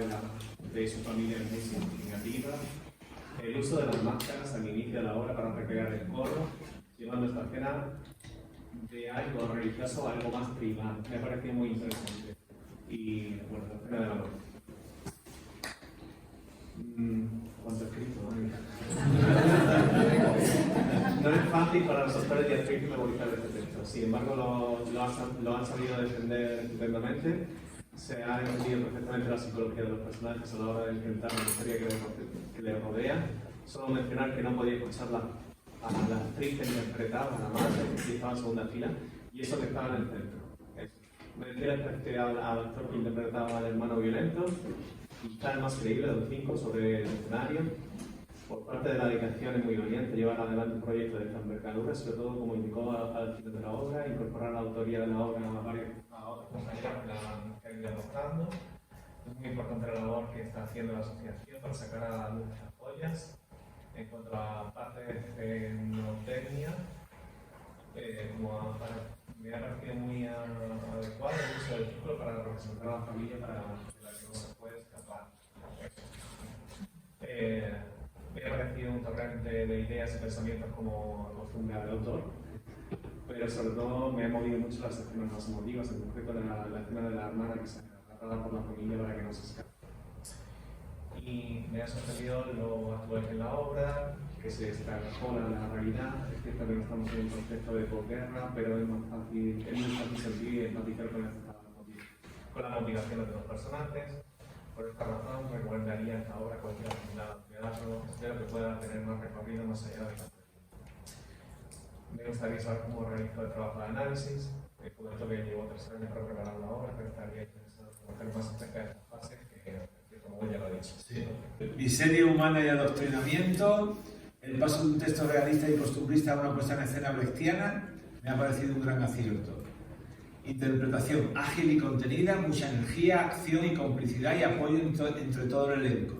de su familia en negativa. El uso de las máscaras al inicio de la obra para recrear el coro, llevando esta escena de algo religioso a algo más privado. Me ha parecido muy interesante. Y bueno, la escena de la muerte. ¿Cuánto he escrito? No es fácil para los autores y actrices memorizar este texto. Sin embargo, lo han sabido defender estupendamente. Se ha entendido perfectamente la psicología de los personajes a la hora de enfrentar la historia que les rodea. Solo mencionar que no podía escuchar a la actriz que interpretaba a la madre, que estaba en segunda fila, y eso que estaba en el centro. Me ¿qué le pareció al actor que interpretaba al hermano violento? Quizá el más creíble de los 5 sobre el escenario. Por parte de la dedicación es muy valiente llevar adelante un proyecto de esta envergadura, sobre todo como indicó al final de la obra, incorporar la autoría de la obra a otras compañeras que han ido aportando. Es muy importante la labor que está haciendo la asociación para sacar a la luz estas joyas. En cuanto a la parte de neotecnia, me ha parecido muy adecuado el uso del círculo para representar a la familia para la que no se puede escapar. Me ha parecido un torrente de ideas y pensamientos como acostumbra el autor, pero sobre todo me ha movido mucho las escenas más emotivas, en concreto la escena de la hermana que se tratada por la familia para que no se escape. Y me ha sorprendido lo actual en la obra, que se extrapola la realidad. Es cierto que no estamos en un contexto de posguerra, pero es muy fácil sentir y empatizar con la motivación de los personajes. Por esta razón, recomendaría esta obra a cualquier aficionado al teatro. Espero que pueda tener más recorrido más allá de la película. Me gustaría saber cómo realizó el trabajo de análisis. El proyecto que llevó 3 años para preparar la obra, pero estaría interesado en conocer más acerca de estas fases que como ya lo he dicho. Sí. Miseria humana y adoctrinamiento, el paso de un texto realista y costumbrista a una puesta en escena brechtiana, me ha parecido un gran acierto. Interpretación ágil y contenida, mucha energía, acción y complicidad y apoyo entre todo el elenco.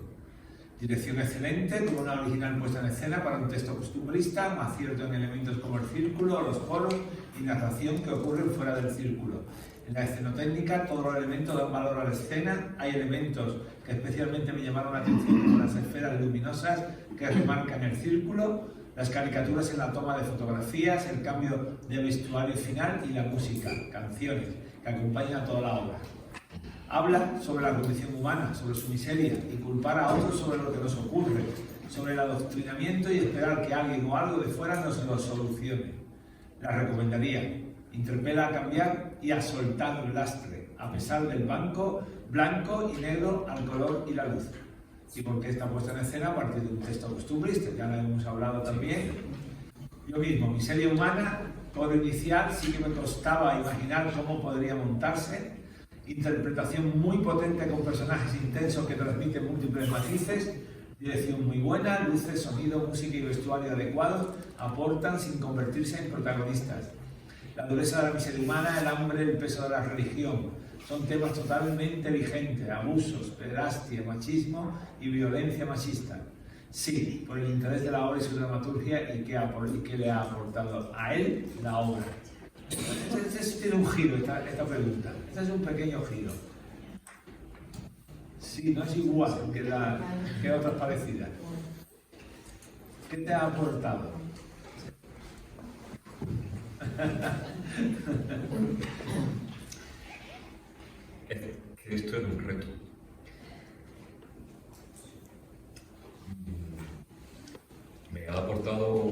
Dirección excelente, con una original puesta en escena para un texto costumbrista, más acierto en elementos como el círculo, los coros y narración que ocurren fuera del círculo. En la escenotécnica, todos los elementos dan valor a la escena. Hay elementos que especialmente me llamaron la atención, como las esferas luminosas que remarcan el círculo, las caricaturas en la toma de fotografías, el cambio de vestuario final y la música, canciones, que acompañan a toda la obra. Habla sobre la condición humana, sobre su miseria y culpar a otros sobre lo que nos ocurre, sobre el adoctrinamiento y esperar que alguien o algo de fuera nos lo solucione. La recomendaría. Interpela a cambiar y a soltar el lastre, a pesar del blanco y negro al color y la luz. Y porque está puesta en escena a partir de un texto costumbrista, ya lo hemos hablado también. Yo mismo, miseria humana, coro inicial, sí que me costaba imaginar cómo podría montarse. Interpretación muy potente con personajes intensos que transmiten múltiples matices. Dirección muy buena, luces, sonido, música y vestuario adecuados aportan sin convertirse en protagonistas. La dureza de la miseria humana, el hambre, el peso de la religión, son temas totalmente vigentes, abusos, pederastia, machismo y violencia machista. Sí, por el interés de la obra y su dramaturgia y que le ha aportado a él la obra. Este tiene un giro, esta pregunta. Este es un pequeño giro. Sí, no es igual que otras parecidas. ¿Qué te ha aportado? Que esto es un reto. Me ha aportado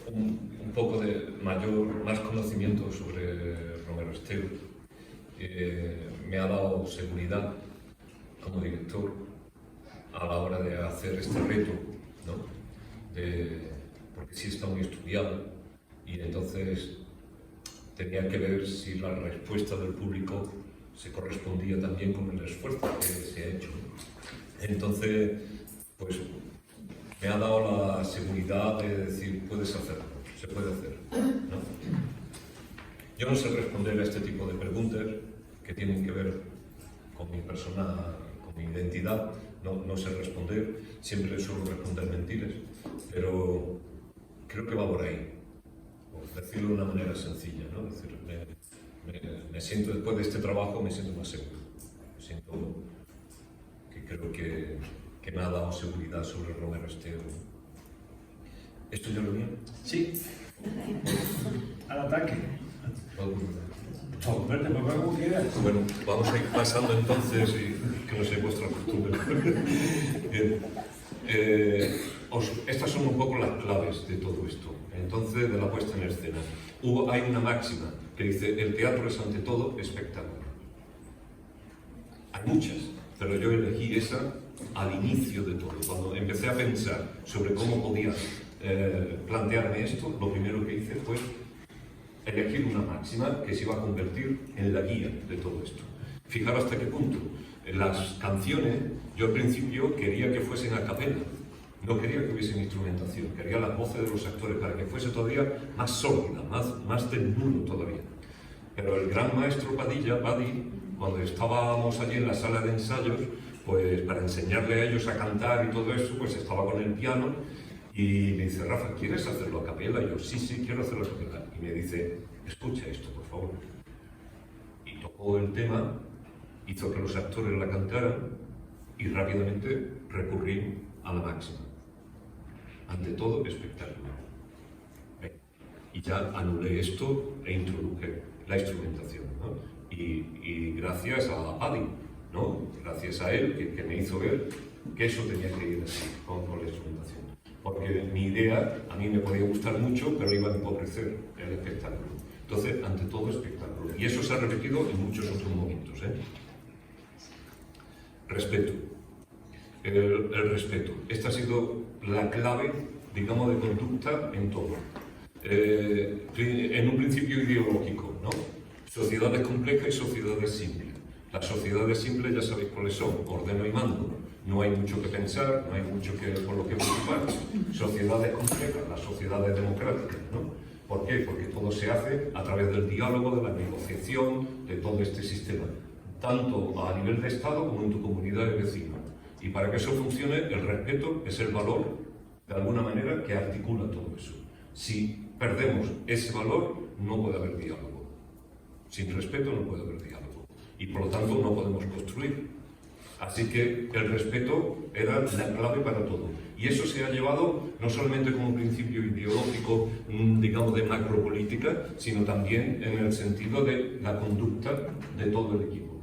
un poco de más conocimiento sobre Romero Esteve. Me ha dado seguridad como director a la hora de hacer este reto, ¿no? Porque sí está muy estudiado. Y entonces tenía que ver si la respuesta del público se correspondía también con el esfuerzo que se ha hecho. Entonces, pues me ha dado la seguridad de decir, puedes hacerlo, se puede hacer, ¿no? Yo no sé responder a este tipo de preguntas que tienen que ver con mi persona, con mi identidad, no sé responder, siempre suelo responder mentiras, pero creo que va por ahí. Decirlo de una manera sencilla, ¿no? Es decir, me siento, después de este trabajo, me siento más seguro. Me siento que creo que me ha dado seguridad sobre Romero Esteve. ¿Esto ya lo mío? Sí. Al ataque. Como quieras. Bueno, vamos a ir pasando entonces, y que no sé vuestra costumbre. Estas son un poco las claves de todo esto. Entonces, de la puesta en escena. Hay una máxima que dice, el teatro es ante todo espectáculo. Hay muchas, pero yo elegí esa al inicio de todo. Cuando empecé a pensar sobre cómo podía plantearme esto, lo primero que hice fue elegir una máxima que se iba a convertir en la guía de todo esto. Fijaros hasta qué punto. Las canciones, yo al principio quería que fuesen a capella, no quería que hubiesen instrumentación, quería las voces de los actores para que fuese todavía más sólida, más desnudo todavía. Pero el gran maestro Badi, cuando estábamos allí en la sala de ensayos, pues para enseñarle a ellos a cantar y todo eso, pues estaba con el piano y me dice, Rafa, ¿quieres hacerlo a capella? Y yo, sí, quiero hacerlo a capella. Y me dice, escucha esto, por favor. Y tocó el tema, hizo que los actores la cantaran y rápidamente recurrí a la máxima. Ante todo, espectáculo. Y ya anulé esto e introduje la instrumentación, ¿no? Y gracias a Badi, ¿no? Gracias a él, que me hizo ver que eso tenía que ir así, con la instrumentación. Porque mi idea, a mí me podía gustar mucho, pero iba a empobrecer el espectáculo. Entonces, ante todo, espectáculo. Y eso se ha repetido en muchos otros momentos, ¿eh? Respeto. El respeto. Esta ha sido la clave, digamos, de conducta en todo. En un principio ideológico, ¿no? Sociedades complejas y sociedades simples. Las sociedades simples ya sabéis cuáles son, ordeno y mando. No hay mucho que pensar, no hay mucho por lo que preocupar. Sociedades complejas, las sociedades democráticas, ¿no? ¿Por qué? Porque todo se hace a través del diálogo, de la negociación, de todo este sistema, tanto a nivel de Estado como en tu comunidad de vecinos. Y para que eso funcione, el respeto es el valor, de alguna manera, que articula todo eso. Si perdemos ese valor, no puede haber diálogo. Sin respeto no puede haber diálogo. Y por lo tanto no podemos construir. Así que el respeto era la clave para todo. Y eso se ha llevado no solamente como un principio ideológico, digamos, de macropolítica, sino también en el sentido de la conducta de todo el equipo.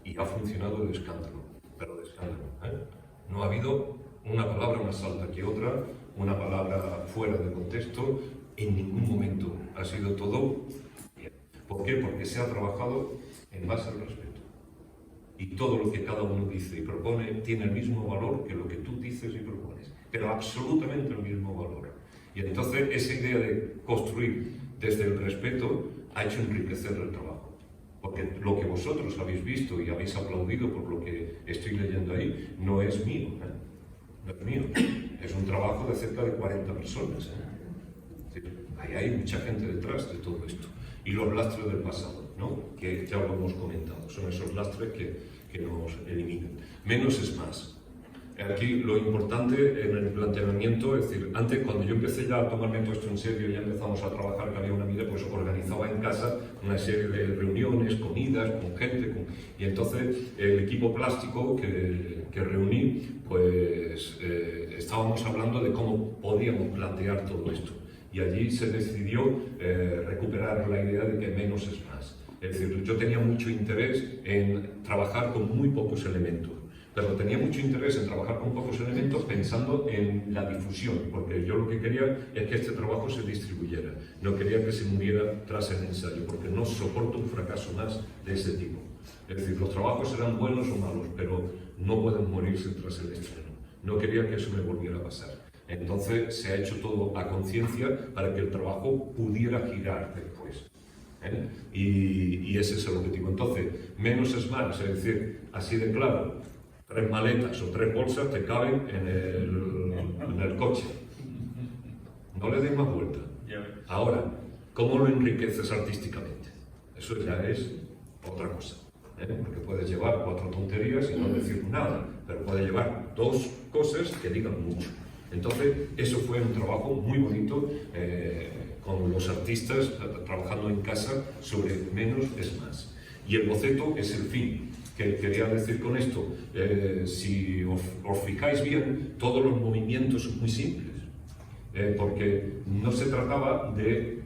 Y ha funcionado de escándalo, pero de escándalo, ¿eh? No ha habido una palabra más alta que otra, una palabra fuera de contexto, en ningún momento. Ha sido todo bien. ¿Por qué? Porque se ha trabajado en base al respeto. Y todo lo que cada uno dice y propone tiene el mismo valor que lo que tú dices y propones, pero absolutamente el mismo valor. Y entonces esa idea de construir desde el respeto ha hecho enriquecer el trabajo. Porque lo que vosotros habéis visto y habéis aplaudido por lo que estoy leyendo ahí, no es mío, ¿eh? No es mío. Es un trabajo de cerca de 40 personas, ¿eh? Ahí hay mucha gente detrás de todo esto. Y los lastres del pasado, ¿no? Que ya lo hemos comentado, son esos lastres que nos eliminan. Menos es más. Aquí lo importante en el planteamiento, es decir, antes cuando yo empecé ya a tomarme todo esto en serio, ya empezamos a trabajar, que había una vida, pues organizaba en casa una serie de reuniones, comidas, con gente, y entonces el equipo plástico que reuní, pues estábamos hablando de cómo podíamos plantear todo esto. Y allí se decidió recuperar la idea de que menos es más. Es decir, yo tenía mucho interés en trabajar con muy pocos elementos, pero tenía mucho interés en trabajar con pocos elementos pensando en la difusión, porque yo lo que quería es que este trabajo se distribuyera, no quería que se muriera tras el ensayo, porque no soporto un fracaso más de ese tipo. Es decir, los trabajos serán buenos o malos, pero no pueden morirse tras el estreno. No quería que eso me volviera a pasar. Entonces se ha hecho todo a conciencia para que el trabajo pudiera girar después. ¿Eh? Y ese es el objetivo. Entonces, menos es más, es decir, así de claro, 3 maletas o 3 bolsas te caben en el coche. No le des más vuelta. Ahora, ¿cómo lo enriqueces artísticamente? Eso ya es otra cosa. Porque puedes llevar 4 tonterías y no decir nada, pero puedes llevar 2 cosas que digan mucho. Entonces, eso fue un trabajo muy bonito con los artistas trabajando en casa sobre menos es más. Y el boceto es el fin. Que quería decir con esto, si os fijáis bien, todos los movimientos son muy simples, porque no se trataba de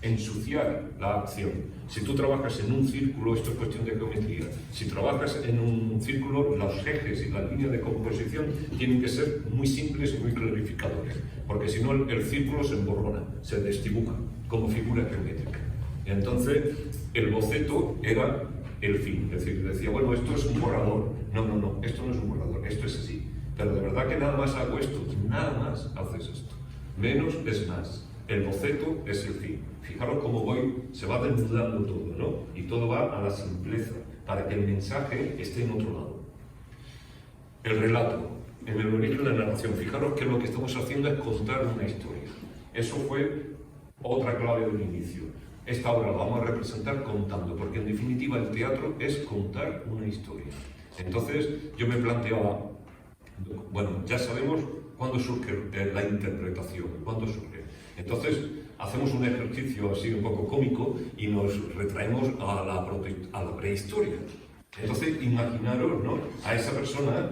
ensuciar la acción. Si tú trabajas en un círculo, esto es cuestión de geometría, si trabajas en un círculo, los ejes y las líneas de composición tienen que ser muy simples y muy clarificadores, porque si no el círculo se emborrona, se desdibuja como figura geométrica. Entonces, el boceto era el fin, es decir, decía, bueno, esto es un borrador. No, esto no es un borrador, esto es así. Pero de verdad que nada más hago esto, nada más haces esto. Menos es más. El boceto es el fin. Fijaros cómo se va desnudando todo, ¿no? Y todo va a la simpleza, para que el mensaje esté en otro lado. El relato, en el origen de la narración. Fijaros que lo que estamos haciendo es contar una historia. Eso fue otra clave del inicio. Esta obra la vamos a representar contando, porque en definitiva el teatro es contar una historia. Entonces yo me planteaba, bueno, ya sabemos cuándo surge la interpretación, cuándo surge. Entonces hacemos un ejercicio así un poco cómico y nos retraemos a la prehistoria. Entonces imaginaros, ¿no?, a esa persona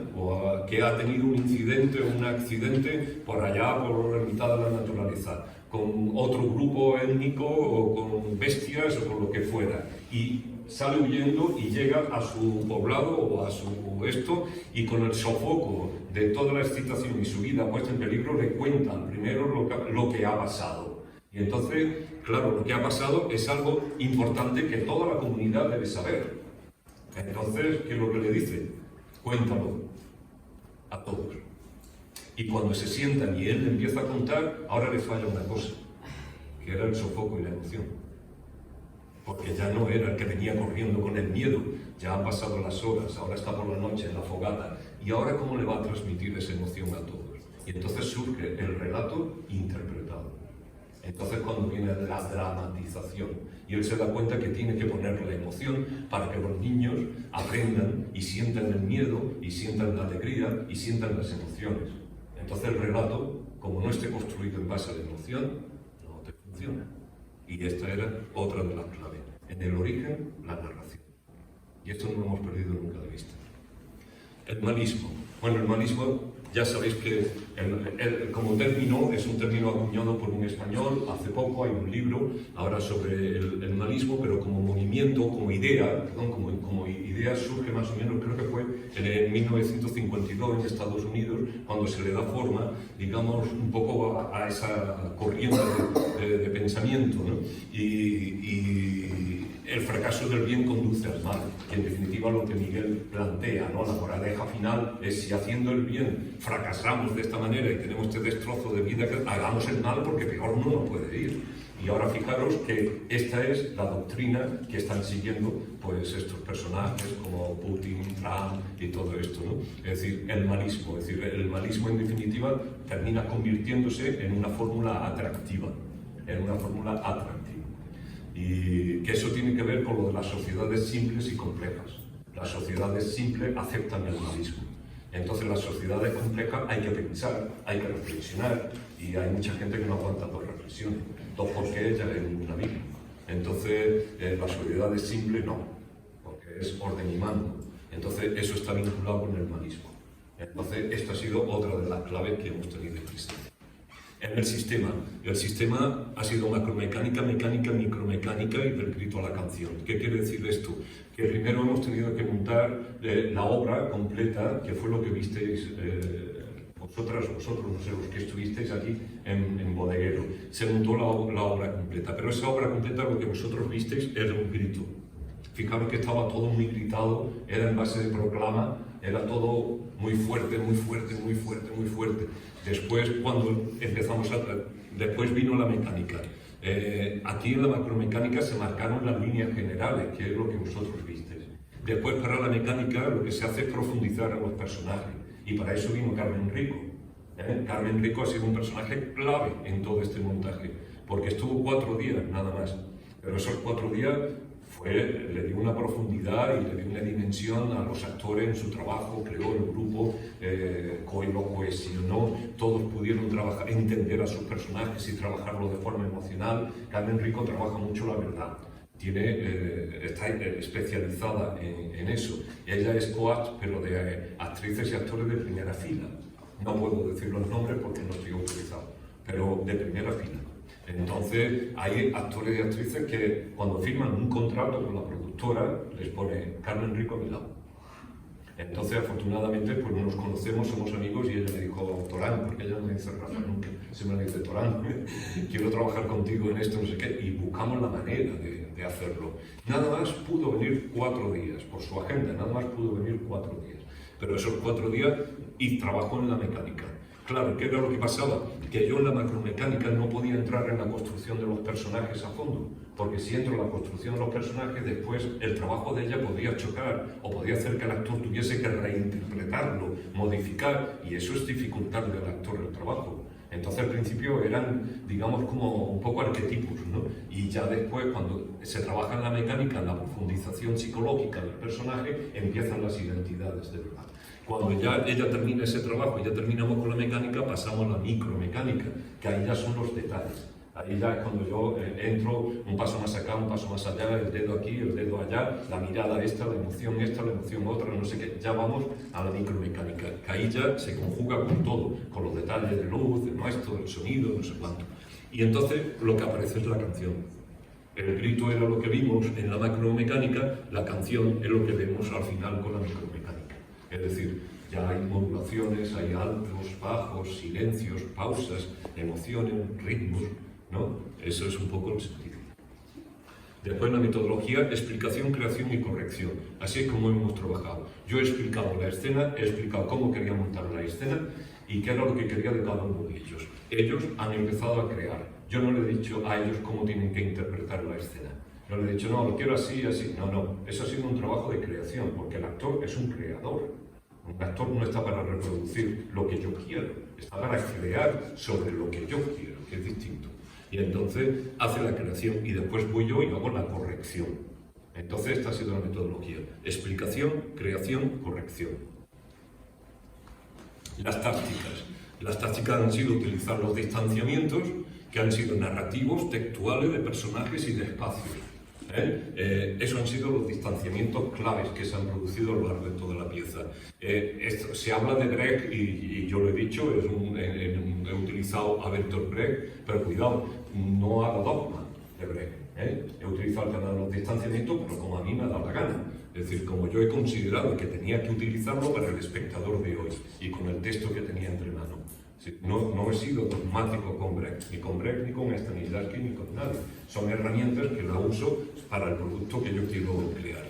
que ha tenido un incidente o un accidente por allá, por la mitad de la naturaleza, con otro grupo étnico o con bestias o con lo que fuera, y sale huyendo y llega a su poblado o a su esto, y con el sofoco de toda la excitación y su vida puesta en peligro le cuentan primero lo que ha pasado. Y entonces, claro, lo que ha pasado es algo importante que toda la comunidad debe saber. Entonces, ¿qué es lo que le dice? Cuéntalo a todos. Y cuando se sientan y él empieza a contar, ahora le falla una cosa, que era el sofoco y la emoción. Porque ya no era el que venía corriendo con el miedo, ya han pasado las horas, ahora está por la noche en la fogata, y ahora ¿cómo le va a transmitir esa emoción a todos? Y entonces surge el relato interpretado. Entonces cuando viene la dramatización, y él se da cuenta que tiene que poner la emoción para que los niños aprendan y sientan el miedo, y sientan la alegría, y sientan las emociones. Entonces el relato, como no esté construido en base a la emoción, no te funciona. Y esta era otra de las claves. En el origen, la narración. Y esto no lo hemos perdido nunca de vista. El malismo. Bueno, el malismo, ya sabéis que como término, es un término acuñado por un español. Hace poco hay un libro ahora sobre el malismo, pero como movimiento, como idea, como idea surge más o menos, creo que fue en 1952 en Estados Unidos, cuando se le da forma, digamos, un poco a esa corriente de pensamiento, ¿no? Y el fracaso del bien conduce al mal, y en definitiva lo que Miguel plantea, ¿no? La moraleja final es: si haciendo el bien fracasamos de esta manera y tenemos este destrozo de vida, hagamos el mal, porque peor no nos puede ir. Y ahora fijaros que esta es la doctrina que están siguiendo pues estos personajes como Putin, Trump y todo esto, ¿no? Es decir, el malismo. Es decir, el malismo en definitiva termina convirtiéndose en una fórmula atractiva, y que eso tiene que ver con lo de las sociedades simples y complejas. Las sociedades simples aceptan el malismo. Entonces, las sociedades complejas hay que pensar, hay que reflexionar, y hay mucha gente que no aguanta dos reflexiones, dos porque ya es una vida. Entonces, las sociedades simples no, porque es orden y mando. Entonces, eso está vinculado con el malismo. Entonces, esta ha sido otra de las claves que hemos tenido en existencia. En el sistema ha sido macromecánica, mecánica, micromecánica y prescrito a la canción. ¿Qué quiere decir esto? Que primero hemos tenido que montar la obra completa, que fue lo que visteis vosotros, no sé, los que estuvisteis aquí en Bodeguero. Se montó la obra completa, pero esa obra completa, lo que vosotros visteis, era un grito. Fijaros que estaba todo muy gritado, era en base de proclama, era todo muy fuerte, muy fuerte, muy fuerte, muy fuerte. Después, después vino la mecánica. Aquí en la macromecánica se marcaron las líneas generales, que es lo que vosotros visteis. Después, para la mecánica, lo que se hace es profundizar en los personajes, y para eso vino Carmen Rico. Carmen Rico ha sido un personaje clave en todo este montaje, porque estuvo 4 días nada más, pero esos 4 días le dio una profundidad y le dio una dimensión a los actores en su trabajo, creó el grupo, lo cohesionó, todos pudieron trabajar, entender a sus personajes y trabajarlo de forma emocional. Carmen Rico trabaja mucho la verdad, está especializada en eso. Ella es coach, pero de actrices y actores de primera fila. No puedo decir los nombres porque no estoy autorizado, pero de primera fila. Entonces, hay actores y actrices que cuando firman un contrato con la productora les pone Carmen Rico a mi lado. Entonces, afortunadamente, pues nos conocemos, somos amigos, y ella me dijo Torán, porque ella no me dice Rafa nunca, siempre me dice Torán, quiero trabajar contigo en esto, no sé qué, y buscamos la manera de hacerlo. Nada más pudo venir 4 días, por su agenda, nada más pudo venir 4 días. Pero esos 4 días y trabajó en la mecánica. Claro, ¿qué era lo que pasaba? Que yo en la macromecánica no podía entrar en la construcción de los personajes a fondo, porque si entro en la construcción de los personajes, después el trabajo de ella podría chocar o podría hacer que el actor tuviese que reinterpretarlo, modificar, y eso es dificultarle al actor el trabajo. Entonces al principio eran, digamos, como un poco arquetipos, ¿no? Y ya después, cuando se trabaja en la mecánica, en la profundización psicológica del personaje, empiezan las identidades de verdad. Cuando ya ella termina ese trabajo y ya terminamos con la mecánica, pasamos a la micromecánica, que ahí ya son los detalles. Ahí ya es cuando yo entro un paso más acá, un paso más allá, el dedo aquí, el dedo allá, la mirada esta, la emoción otra, no sé qué. Ya vamos a la micromecánica, que ahí ya se conjuga con todo, con los detalles de luz, de nuestro, del sonido, no sé cuánto. Y entonces lo que aparece es la canción. El grito era lo que vimos en la macromecánica, la canción es lo que vemos al final con la micromecánica. Es decir, ya hay modulaciones, hay altos, bajos, silencios, pausas, emociones, ritmos, ¿no? Eso es un poco el sentido. Después la metodología, explicación, creación y corrección. Así es como hemos trabajado. Yo he explicado la escena, he explicado cómo quería montar la escena y qué era lo que quería de cada uno de ellos. Ellos han empezado a crear. Yo no le he dicho a ellos cómo tienen que interpretar la escena. Yo le he dicho, no, lo quiero así, así. No, no. Eso ha sido un trabajo de creación, porque el actor es un creador. Un actor no está para reproducir lo que yo quiero, está para crear sobre lo que yo quiero, que es distinto. Y entonces hace la creación y después voy yo y hago la corrección. Entonces esta ha sido la metodología. Explicación, creación, corrección. Las tácticas. Las tácticas han sido utilizar los distanciamientos, que han sido narrativos, textuales, de personajes y de espacios. Esos han sido los distanciamientos claves que se han producido a lo largo de toda la pieza. Se habla de Brecht y yo lo he dicho, he utilizado a Bertolt Brecht, pero cuidado, no haga dogma de Brecht. He utilizado el canal de los distanciamientos, pero como a mí me ha dado la gana. Es decir, como yo he considerado que tenía que utilizarlo para el espectador de hoy y con el texto que tenía entre manos. No he sido dogmático con Brecht, ni con Stanislavski, ni con nadie. Son herramientas que la uso para el producto que yo quiero crear.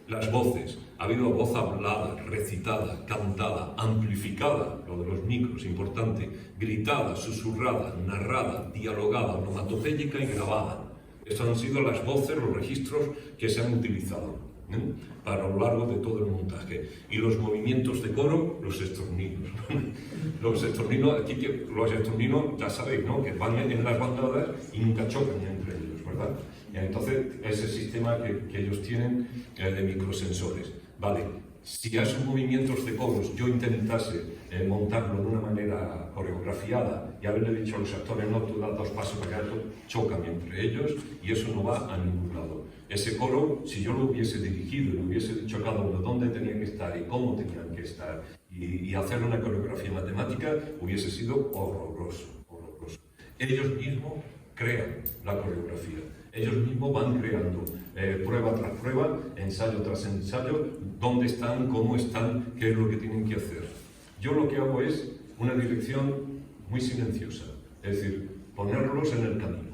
Las voces. Ha habido voz hablada, recitada, cantada, amplificada, lo de los micros, importante, gritada, susurrada, narrada, dialogada, onomatopéyica y grabada. Estas han sido las voces, los registros que se han utilizado para lo largo de todo el montaje. Y los movimientos de coro, los estorninos. Los estorninos, ya sabéis, ¿no? Que van en las bandadas y nunca chocan entre ellos, ¿verdad? Y entonces, ese sistema que ellos tienen de microsensores. Vale, si a esos movimientos de coros yo intentase montarlo de una manera coreografiada y haberle dicho a los actores, no, tú das dos pasos para acá, chocan entre ellos y eso no va a ningún lado. Ese coro, si yo lo hubiese dirigido y le hubiese dicho a cada uno dónde tenía que estar y cómo tenían que estar y hacer una coreografía matemática, hubiese sido horroroso, horroroso. Ellos mismos crean la coreografía, ellos mismos van creando prueba tras prueba, ensayo tras ensayo, dónde están, cómo están, qué es lo que tienen que hacer. Yo lo que hago es una dirección muy silenciosa, es decir, ponerlos en el camino.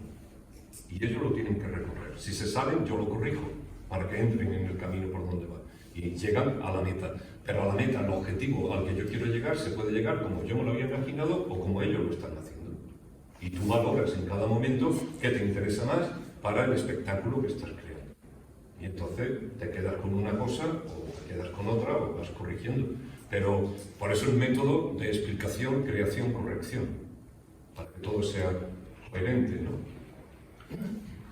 Y ellos lo tienen que recorrer. Si se salen, yo lo corrijo para que entren en el camino por donde van. Y llegan a la meta. Pero a la meta, el objetivo al que yo quiero llegar, se puede llegar como yo me lo había imaginado o como ellos lo están haciendo. Y tú valoras en cada momento qué te interesa más para el espectáculo que estás creando. Y entonces te quedas con una cosa o te quedas con otra o vas corrigiendo. Pero por eso el método de explicación, creación, corrección. Para que todo sea coherente, ¿no?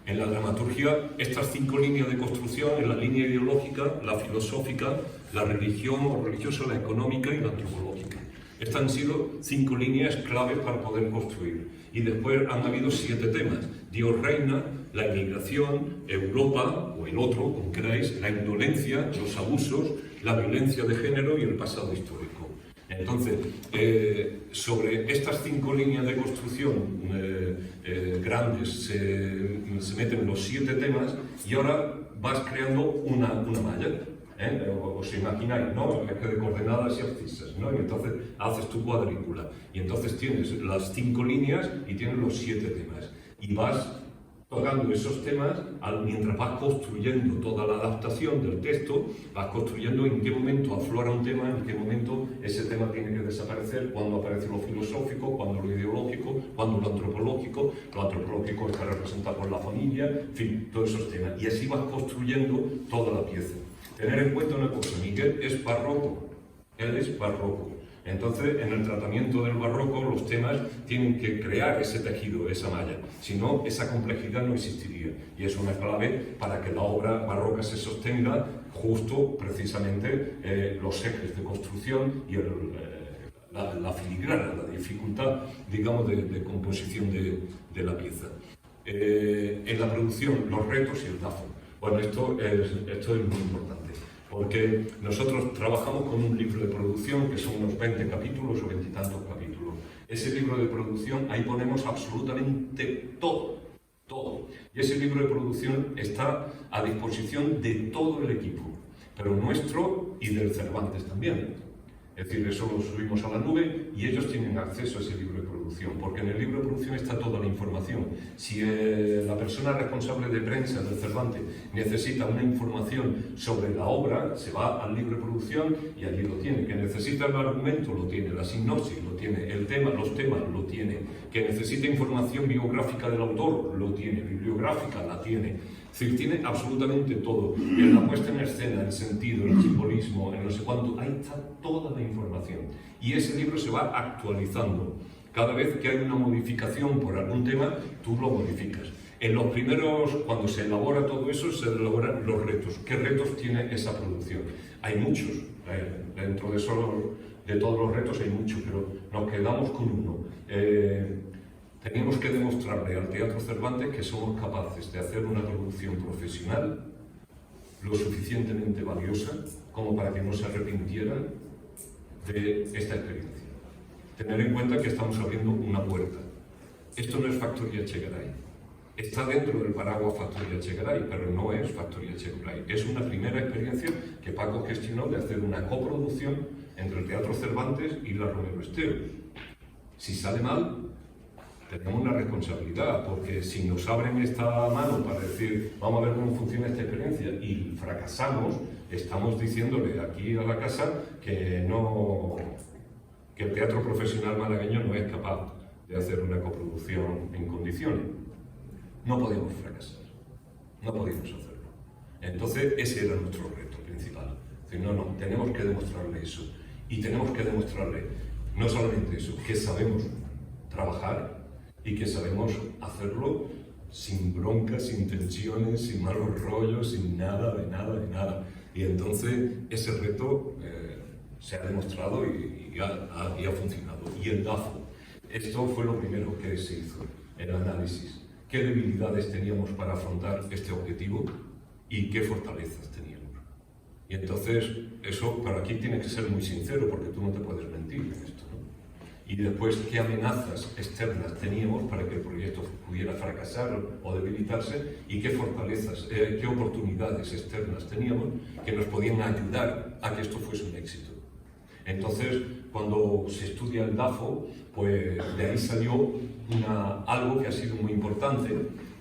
En la dramaturgia, estas 5 líneas de construcción, en la línea ideológica, la filosófica, la religión o religiosa, la económica y la antropológica. Estas han sido 5 líneas claves para poder construir. Y después han habido 7 temas. Dios reina, la inmigración, Europa, o el otro, como queráis, la indolencia, los abusos, la violencia de género y el pasado histórico. Entonces, sobre estas 5 líneas de construcción grandes se meten los 7 temas y ahora vas creando una malla. Os imagináis, ¿no? De coordenadas y abscisas, ¿no? Y entonces haces tu cuadrícula. Y entonces tienes las 5 líneas y tienes los 7 temas. Y vas tocando esos temas, mientras vas construyendo toda la adaptación del texto, vas construyendo en qué momento aflora un tema, en qué momento ese tema tiene que desaparecer, cuando aparece lo filosófico, cuando lo ideológico, cuando lo antropológico está representado por la familia, en fin, todos esos temas. Y así vas construyendo toda la pieza. Tener en cuenta una cosa, Miguel es barroco, él es barroco. Entonces, en el tratamiento del barroco, los temas tienen que crear ese tejido, esa malla. Si no, esa complejidad no existiría. Y es una clave para que la obra barroca se sostenga justo, precisamente, los ejes de construcción y la filigrana, la dificultad, digamos, de composición de la pieza. En la producción, los retos y el DAFO. Bueno, esto es muy importante. Porque nosotros trabajamos con un libro de producción que son unos 20 capítulos o 20 y tantos capítulos. Ese libro de producción, ahí ponemos absolutamente todo. Y ese libro de producción está a disposición de todo el equipo, pero nuestro y del Cervantes también. Es decir, eso lo subimos a la nube y ellos tienen acceso a ese libro de producción, porque en el libro de producción está toda la información. Si la persona responsable de prensa del Cervantes necesita una información sobre la obra, se va al libro de producción y allí lo tiene. Que necesita el argumento, lo tiene. La sinopsis, lo tiene. Los temas, lo tiene. Que necesita información biográfica del autor, lo tiene. Bibliográfica, la tiene. Es decir, tiene absolutamente todo. En la puesta en escena, en sentido, en simbolismo, en no sé cuánto, ahí está toda la información. Y ese libro se va actualizando. Cada vez que hay una modificación por algún tema, tú lo modificas. En los primeros, cuando se elabora todo eso, se elaboran los retos. ¿Qué retos tiene esa producción? Hay muchos. Dentro de todos los retos hay muchos, pero nos quedamos con uno. Teníamos que demostrarle al Teatro Cervantes que somos capaces de hacer una producción profesional lo suficientemente valiosa como para que no se arrepintieran de esta experiencia. Tener en cuenta que estamos abriendo una puerta. Esto no es Factoría Echegaray. Está dentro del paraguas Factoría Echegaray, pero no es Factoría Echegaray. Es una primera experiencia que Paco gestionó de hacer una coproducción entre el Teatro Cervantes y la Romero Estero. Si sale mal, tenemos una responsabilidad, porque si nos abren esta mano para decir vamos a ver cómo funciona esta experiencia y fracasamos, estamos diciéndole aquí a la casa que el teatro profesional malagueño no es capaz de hacer una coproducción en condiciones. No podemos fracasar, no podemos hacerlo. Entonces ese era nuestro reto principal. Es decir, no, tenemos que demostrarle eso. Y tenemos que demostrarle no solamente eso, que sabemos trabajar y que sabemos hacerlo sin broncas, sin tensiones, sin malos rollos, sin nada, de nada. Y entonces ese reto se ha demostrado y ha funcionado. Y el DAFO, esto fue lo primero que se hizo, el análisis. ¿Qué debilidades teníamos para afrontar este objetivo y qué fortalezas teníamos? Y entonces eso, para aquí tiene que ser muy sincero, porque tú no te puedes mentir en esto, ¿no? Y después, ¿qué amenazas externas teníamos para que el proyecto pudiera fracasar o debilitarse? Y qué fortalezas, qué oportunidades externas teníamos que nos podían ayudar a que esto fuese un éxito. Entonces, cuando se estudia el DAFO, pues de ahí salió algo que ha sido muy importante,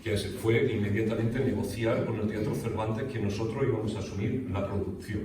que fue inmediatamente negociar con el Teatro Cervantes que nosotros íbamos a asumir la producción.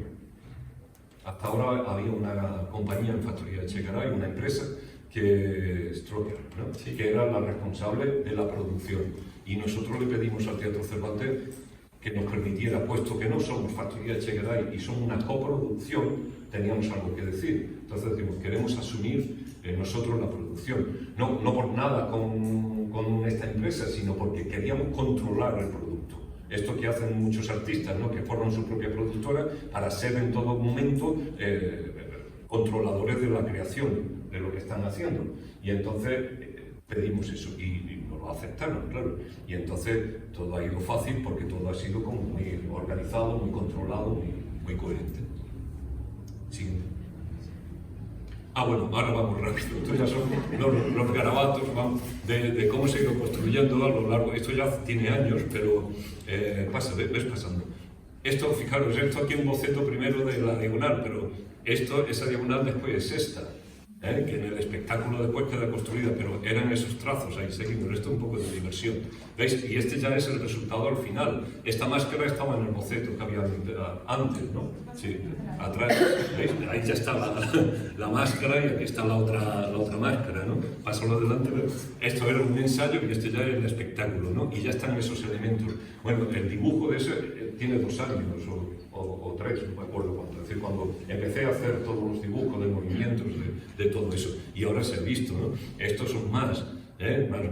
Hasta ahora había una compañía en Factoría Echegaray, una empresa, que Stroker, ¿no? Que era la responsable de la producción. Y nosotros le pedimos al Teatro Cervantes que nos permitiera, puesto que no somos Factoría Echegaray y somos una coproducción, teníamos algo que decir. Entonces decimos, queremos asumir nosotros la producción. No por nada con esta empresa, sino porque queríamos controlar el producto. Esto que hacen muchos artistas, ¿no? Que forman su propia productora para ser en todo momento controladores de la creación, de lo que están haciendo. Y entonces pedimos eso y nos lo aceptaron, claro. Y entonces todo ha ido fácil porque todo ha sido como muy organizado, muy controlado, muy coherente. Siguiente. Bueno, ahora vamos rápido. Esto ya son los garabatos de cómo se ha ido construyendo a lo largo. Esto ya tiene años, pero ves pasando. Esto, fijaros, esto aquí un boceto primero de la diagonal, pero esa diagonal después es esta. que en el espectáculo después queda construida, pero eran esos trazos, ahí seguimos, esto es un poco de diversión, ¿veis? Y este ya es el resultado al final. Esta máscara estaba en el boceto que había antes, ¿no? Sí, atrás, ¿veis? Ahí ya está la máscara y aquí está la otra máscara, ¿no? Pásalo adelante, esto era un ensayo y este ya es el espectáculo, ¿no? Y ya están esos elementos. Bueno, el dibujo de ese tiene 2 años o 3, no me acuerdo cuánto. Es decir, cuando empecé a hacer todos los dibujos de movimientos, de todo eso, y ahora se ha visto, ¿no? Estos son más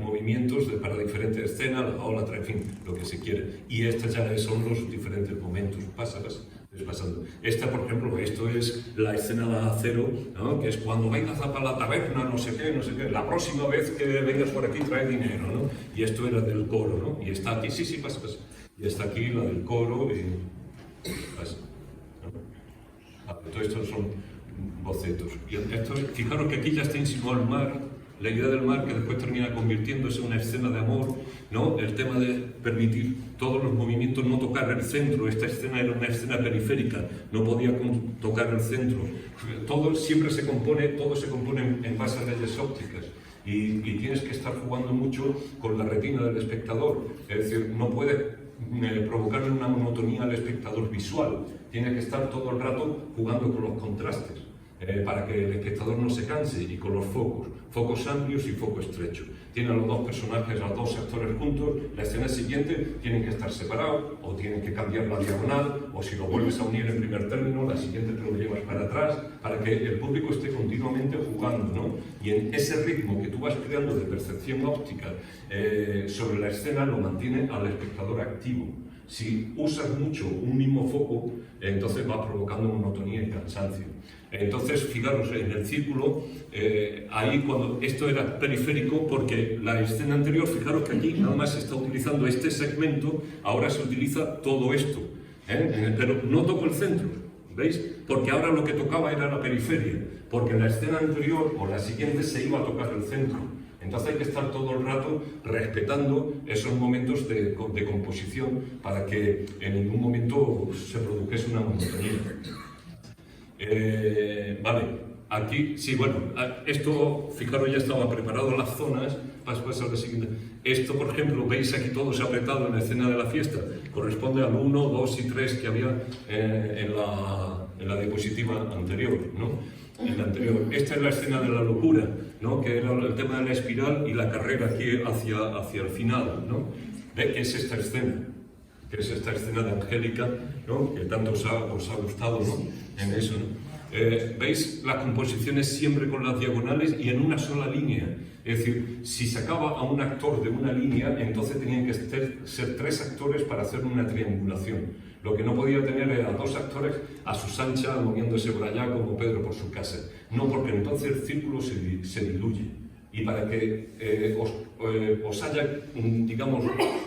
movimientos para diferentes escenas, la ola, en fin, lo que se quiere. Y estos ya son los diferentes momentos. Pasando. Esta, por ejemplo, esto es la escena de Acero, ¿no? Que es cuando vengas a la taberna, no sé qué, la próxima vez que vengas por aquí trae dinero, ¿no? Y esto era del coro, ¿no? Y está aquí, sí, pasa. Y está aquí la del coro, y pasa, ¿no? Todo esto son bocetos. Y esto, fijaros que aquí ya está insinuado el mar, la idea del mar que después termina convirtiéndose en una escena de amor, ¿no? El tema de permitir todos los movimientos, no tocar el centro. Esta escena era una escena periférica, no podía tocar el centro. Todo se compone en base a leyes ópticas. Y tienes que estar jugando mucho con la retina del espectador. Es decir, no puedes provocarle una monotonía al espectador visual. Tiene que estar todo el rato jugando con los contrastes. Para que el espectador no se canse, y con los focos amplios y foco estrecho. Tienen a los 2 personajes, a 2 actores juntos, la escena siguiente tienen que estar separados, o tienen que cambiar la diagonal, o si lo vuelves a unir en primer término, la siguiente te lo llevas para atrás, para que el público esté continuamente jugando, ¿no? Y en ese ritmo que tú vas creando de percepción óptica sobre la escena, lo mantiene al espectador activo. Si usas mucho un mismo foco, entonces va provocando monotonía y cansancio. Entonces, fijaros, en el círculo, ahí cuando esto era periférico, porque la escena anterior, fijaros que aquí nada más se está utilizando este segmento, ahora se utiliza todo esto, pero no toco el centro, ¿veis? Porque ahora lo que tocaba era la periferia, porque en la escena anterior o la siguiente se iba a tocar el centro. Entonces hay que estar todo el rato respetando esos momentos de composición para que en ningún momento se produjese una monotonía. Vale, aquí, sí, bueno, esto, fijaros, ya estaba preparado las zonas, pasa a la siguiente. Esto, por ejemplo, veis aquí todo se ha apretado en la escena de la fiesta, corresponde al 1, 2 y 3 que había en la diapositiva anterior, ¿no? En la anterior. Esta es la escena de la locura, ¿no? Que era el tema de la espiral y la carrera aquí hacia el final, ¿no? ¿Veis qué es esta escena? Que es esta escena de Angélica, ¿no? Que tanto os ha gustado, ¿no? En eso, ¿no? ¿Veis las composiciones siempre con las diagonales y en una sola línea? Es decir, si sacaba a un actor de una línea, entonces tenían que ser 3 actores para hacer una triangulación. Lo que no podía tener era 2 actores a sus anchas moviéndose por allá como Pedro por su casa. No, porque entonces el círculo se diluye. Y para que os haya, digamos,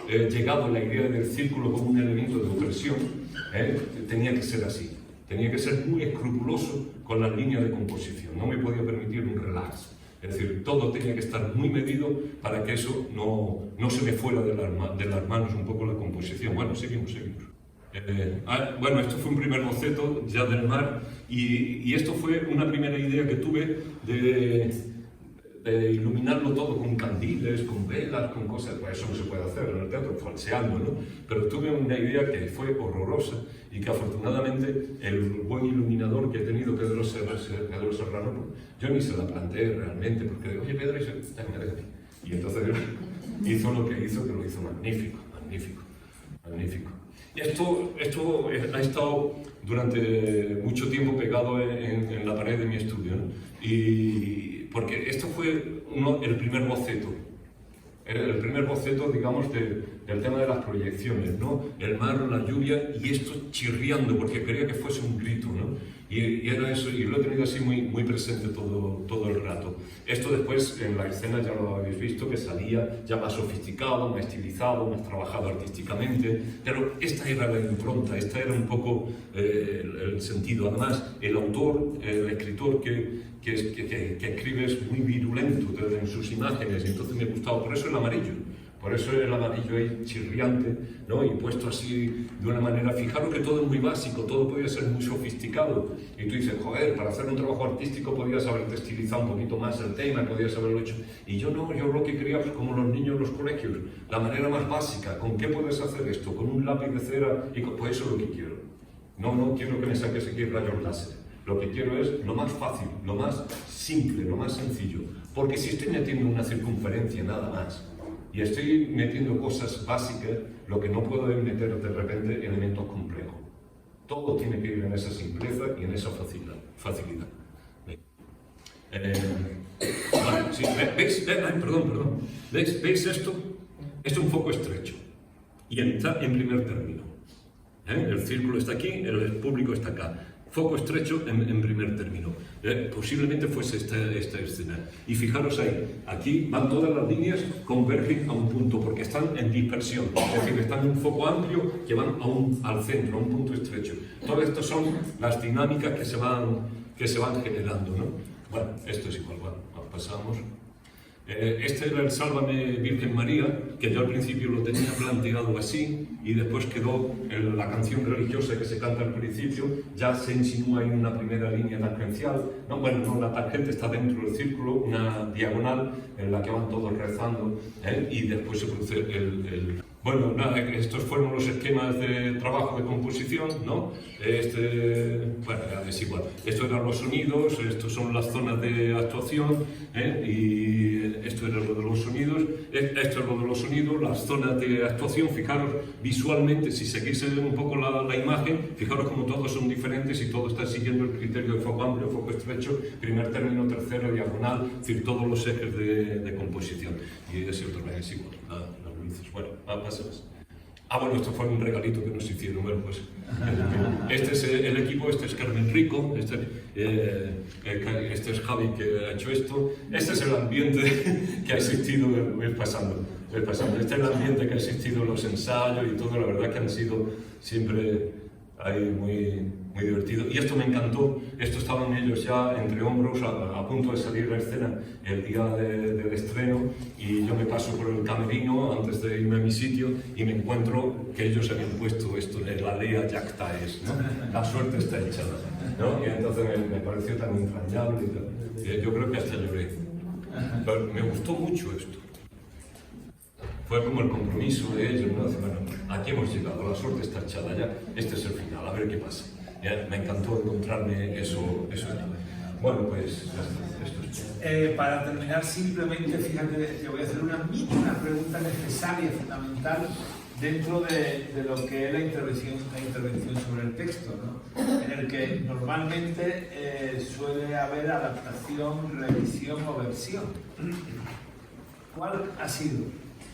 llegado la idea del círculo como un elemento de opresión, tenía que ser así. Tenía que ser muy escrupuloso con las líneas de composición. No me podía permitir un relax. Es decir, todo tenía que estar muy medido para que eso no se me fuera de las manos un poco la composición. Bueno, seguimos. Bueno, esto fue un primer boceto ya del mar y esto fue una primera idea que tuve de iluminarlo todo con candiles, con velas, con cosas. Pues eso no se puede hacer en el teatro, falseando, ¿no? Pero tuve una idea que fue horrorosa y que afortunadamente el buen iluminador que he tenido, Pedro Serrano, yo ni se la planteé realmente, porque oye, Pedro, y entonces hizo lo que hizo, que lo hizo magnífico. Y esto ha estado durante mucho tiempo pegado en la pared de mi estudio, ¿no? Y porque esto fue el primer boceto. El primer boceto, digamos, del tema de las proyecciones, ¿no? El mar, la lluvia y esto chirriando, porque quería que fuese un grito, ¿no? Y era eso, y lo he tenido así muy presente todo el rato. Esto después, en la escena ya lo habéis visto, que salía ya más sofisticado, más estilizado, más trabajado artísticamente, pero esta era la impronta, esta era un poco el sentido. Además, el autor, el escritor que escribe es muy virulento en sus imágenes, y entonces me gustaba, por eso el amarillo, Por eso el amarillo ahí chirriante, ¿no? Y puesto así de una manera, fijaros que todo es muy básico, todo podía ser muy sofisticado. Y tú dices, joder, para hacer un trabajo artístico podías haberte estilizado un poquito más el tema, podías haberlo hecho. Y yo no, yo lo que quería, pues, como los niños en los colegios, la manera más básica, ¿con qué puedes hacer esto? Con un lápiz de cera, y pues eso es lo que quiero. No quiero que me saques aquí rayos láser. Lo que quiero es lo más fácil, lo más simple, lo más sencillo. Porque si estoy metiendo una circunferencia nada más, y estoy metiendo cosas básicas, lo que no puedo es meter de repente elementos complejos. Todo tiene que ir en esa simpleza y en esa facilidad. Vale, sí, ¿veis? Perdón. ¿Veis esto? Esto es un foco estrecho. Y está en primer término. El círculo está aquí, el público está acá. Foco estrecho en primer término. Posiblemente fuese esta escena. Y fijaros ahí, aquí van todas las líneas, convergen a un punto, porque están en dispersión. Es decir, están en un foco amplio que van al centro, a un punto estrecho. Todas estas son las dinámicas que se van generando, ¿no? Bueno, esto es igual, bueno, pasamos. Este era el Sálvame Virgen María, que yo al principio lo tenía planteado así, y después quedó la canción religiosa que se canta al principio, ya se insinúa en una primera línea tangencial, la tangente está dentro del círculo, una diagonal en la que van todos rezando, y después se produce el... Bueno, nada, estos fueron los esquemas de trabajo de composición, ¿no? Bueno, es igual. Estos eran los sonidos, estos son las zonas de actuación, y esto era lo de los sonidos, esto es lo de los sonidos, las zonas de actuación. Fijaros visualmente, si seguís un poco la imagen, fijaros como todos son diferentes y todo está siguiendo el criterio de foco amplio, foco estrecho, primer término, tercero, diagonal, es decir, todos los ejes de composición. Y ese otro es igual, las luces. Bueno, pasemos. Bueno, esto fue un regalito que nos hicieron. Bueno, pues este es el equipo, este es Carmen Rico, este es Javi que ha hecho esto. Este es el ambiente que ha existido, voy pasando. Este es el ambiente que ha existido en los ensayos y todo, la verdad que han sido siempre ahí muy divertido. Y esto me encantó, esto estaban ellos ya entre hombros a punto de salir a la escena el día del estreno, y yo me paso por el camerino antes de irme a mi sitio y me encuentro que ellos habían puesto esto en la lea Jacta es, ¿no? La suerte está echada, ¿no? Y entonces me pareció tan entrañable y tal. Yo creo que hasta lloré. Pero me gustó mucho esto. Fue como el compromiso de ellos, ¿no? Bueno, aquí hemos llegado, la suerte está echada ya, este es el final, a ver qué pasa. Ya, me encantó encontrarme eso. Bueno, pues esto es. Para terminar, simplemente, fíjate, te voy a hacer una pregunta necesaria, fundamental, dentro de lo que es la intervención sobre el texto, ¿no? En el que normalmente suele haber adaptación, revisión o versión. ¿Cuál ha sido?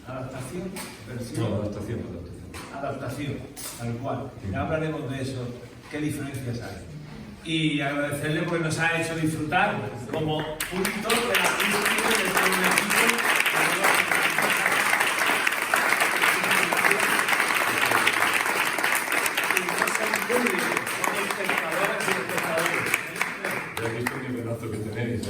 ¿Adaptación? ¿Versión? No, adaptación. Adaptación, tal cual. Ya hablaremos de eso, qué diferencias hay. Y agradecerle porque nos ha hecho disfrutar como punto de la crítica de todo un equipo. Ya he visto qué pedazo que tenéis.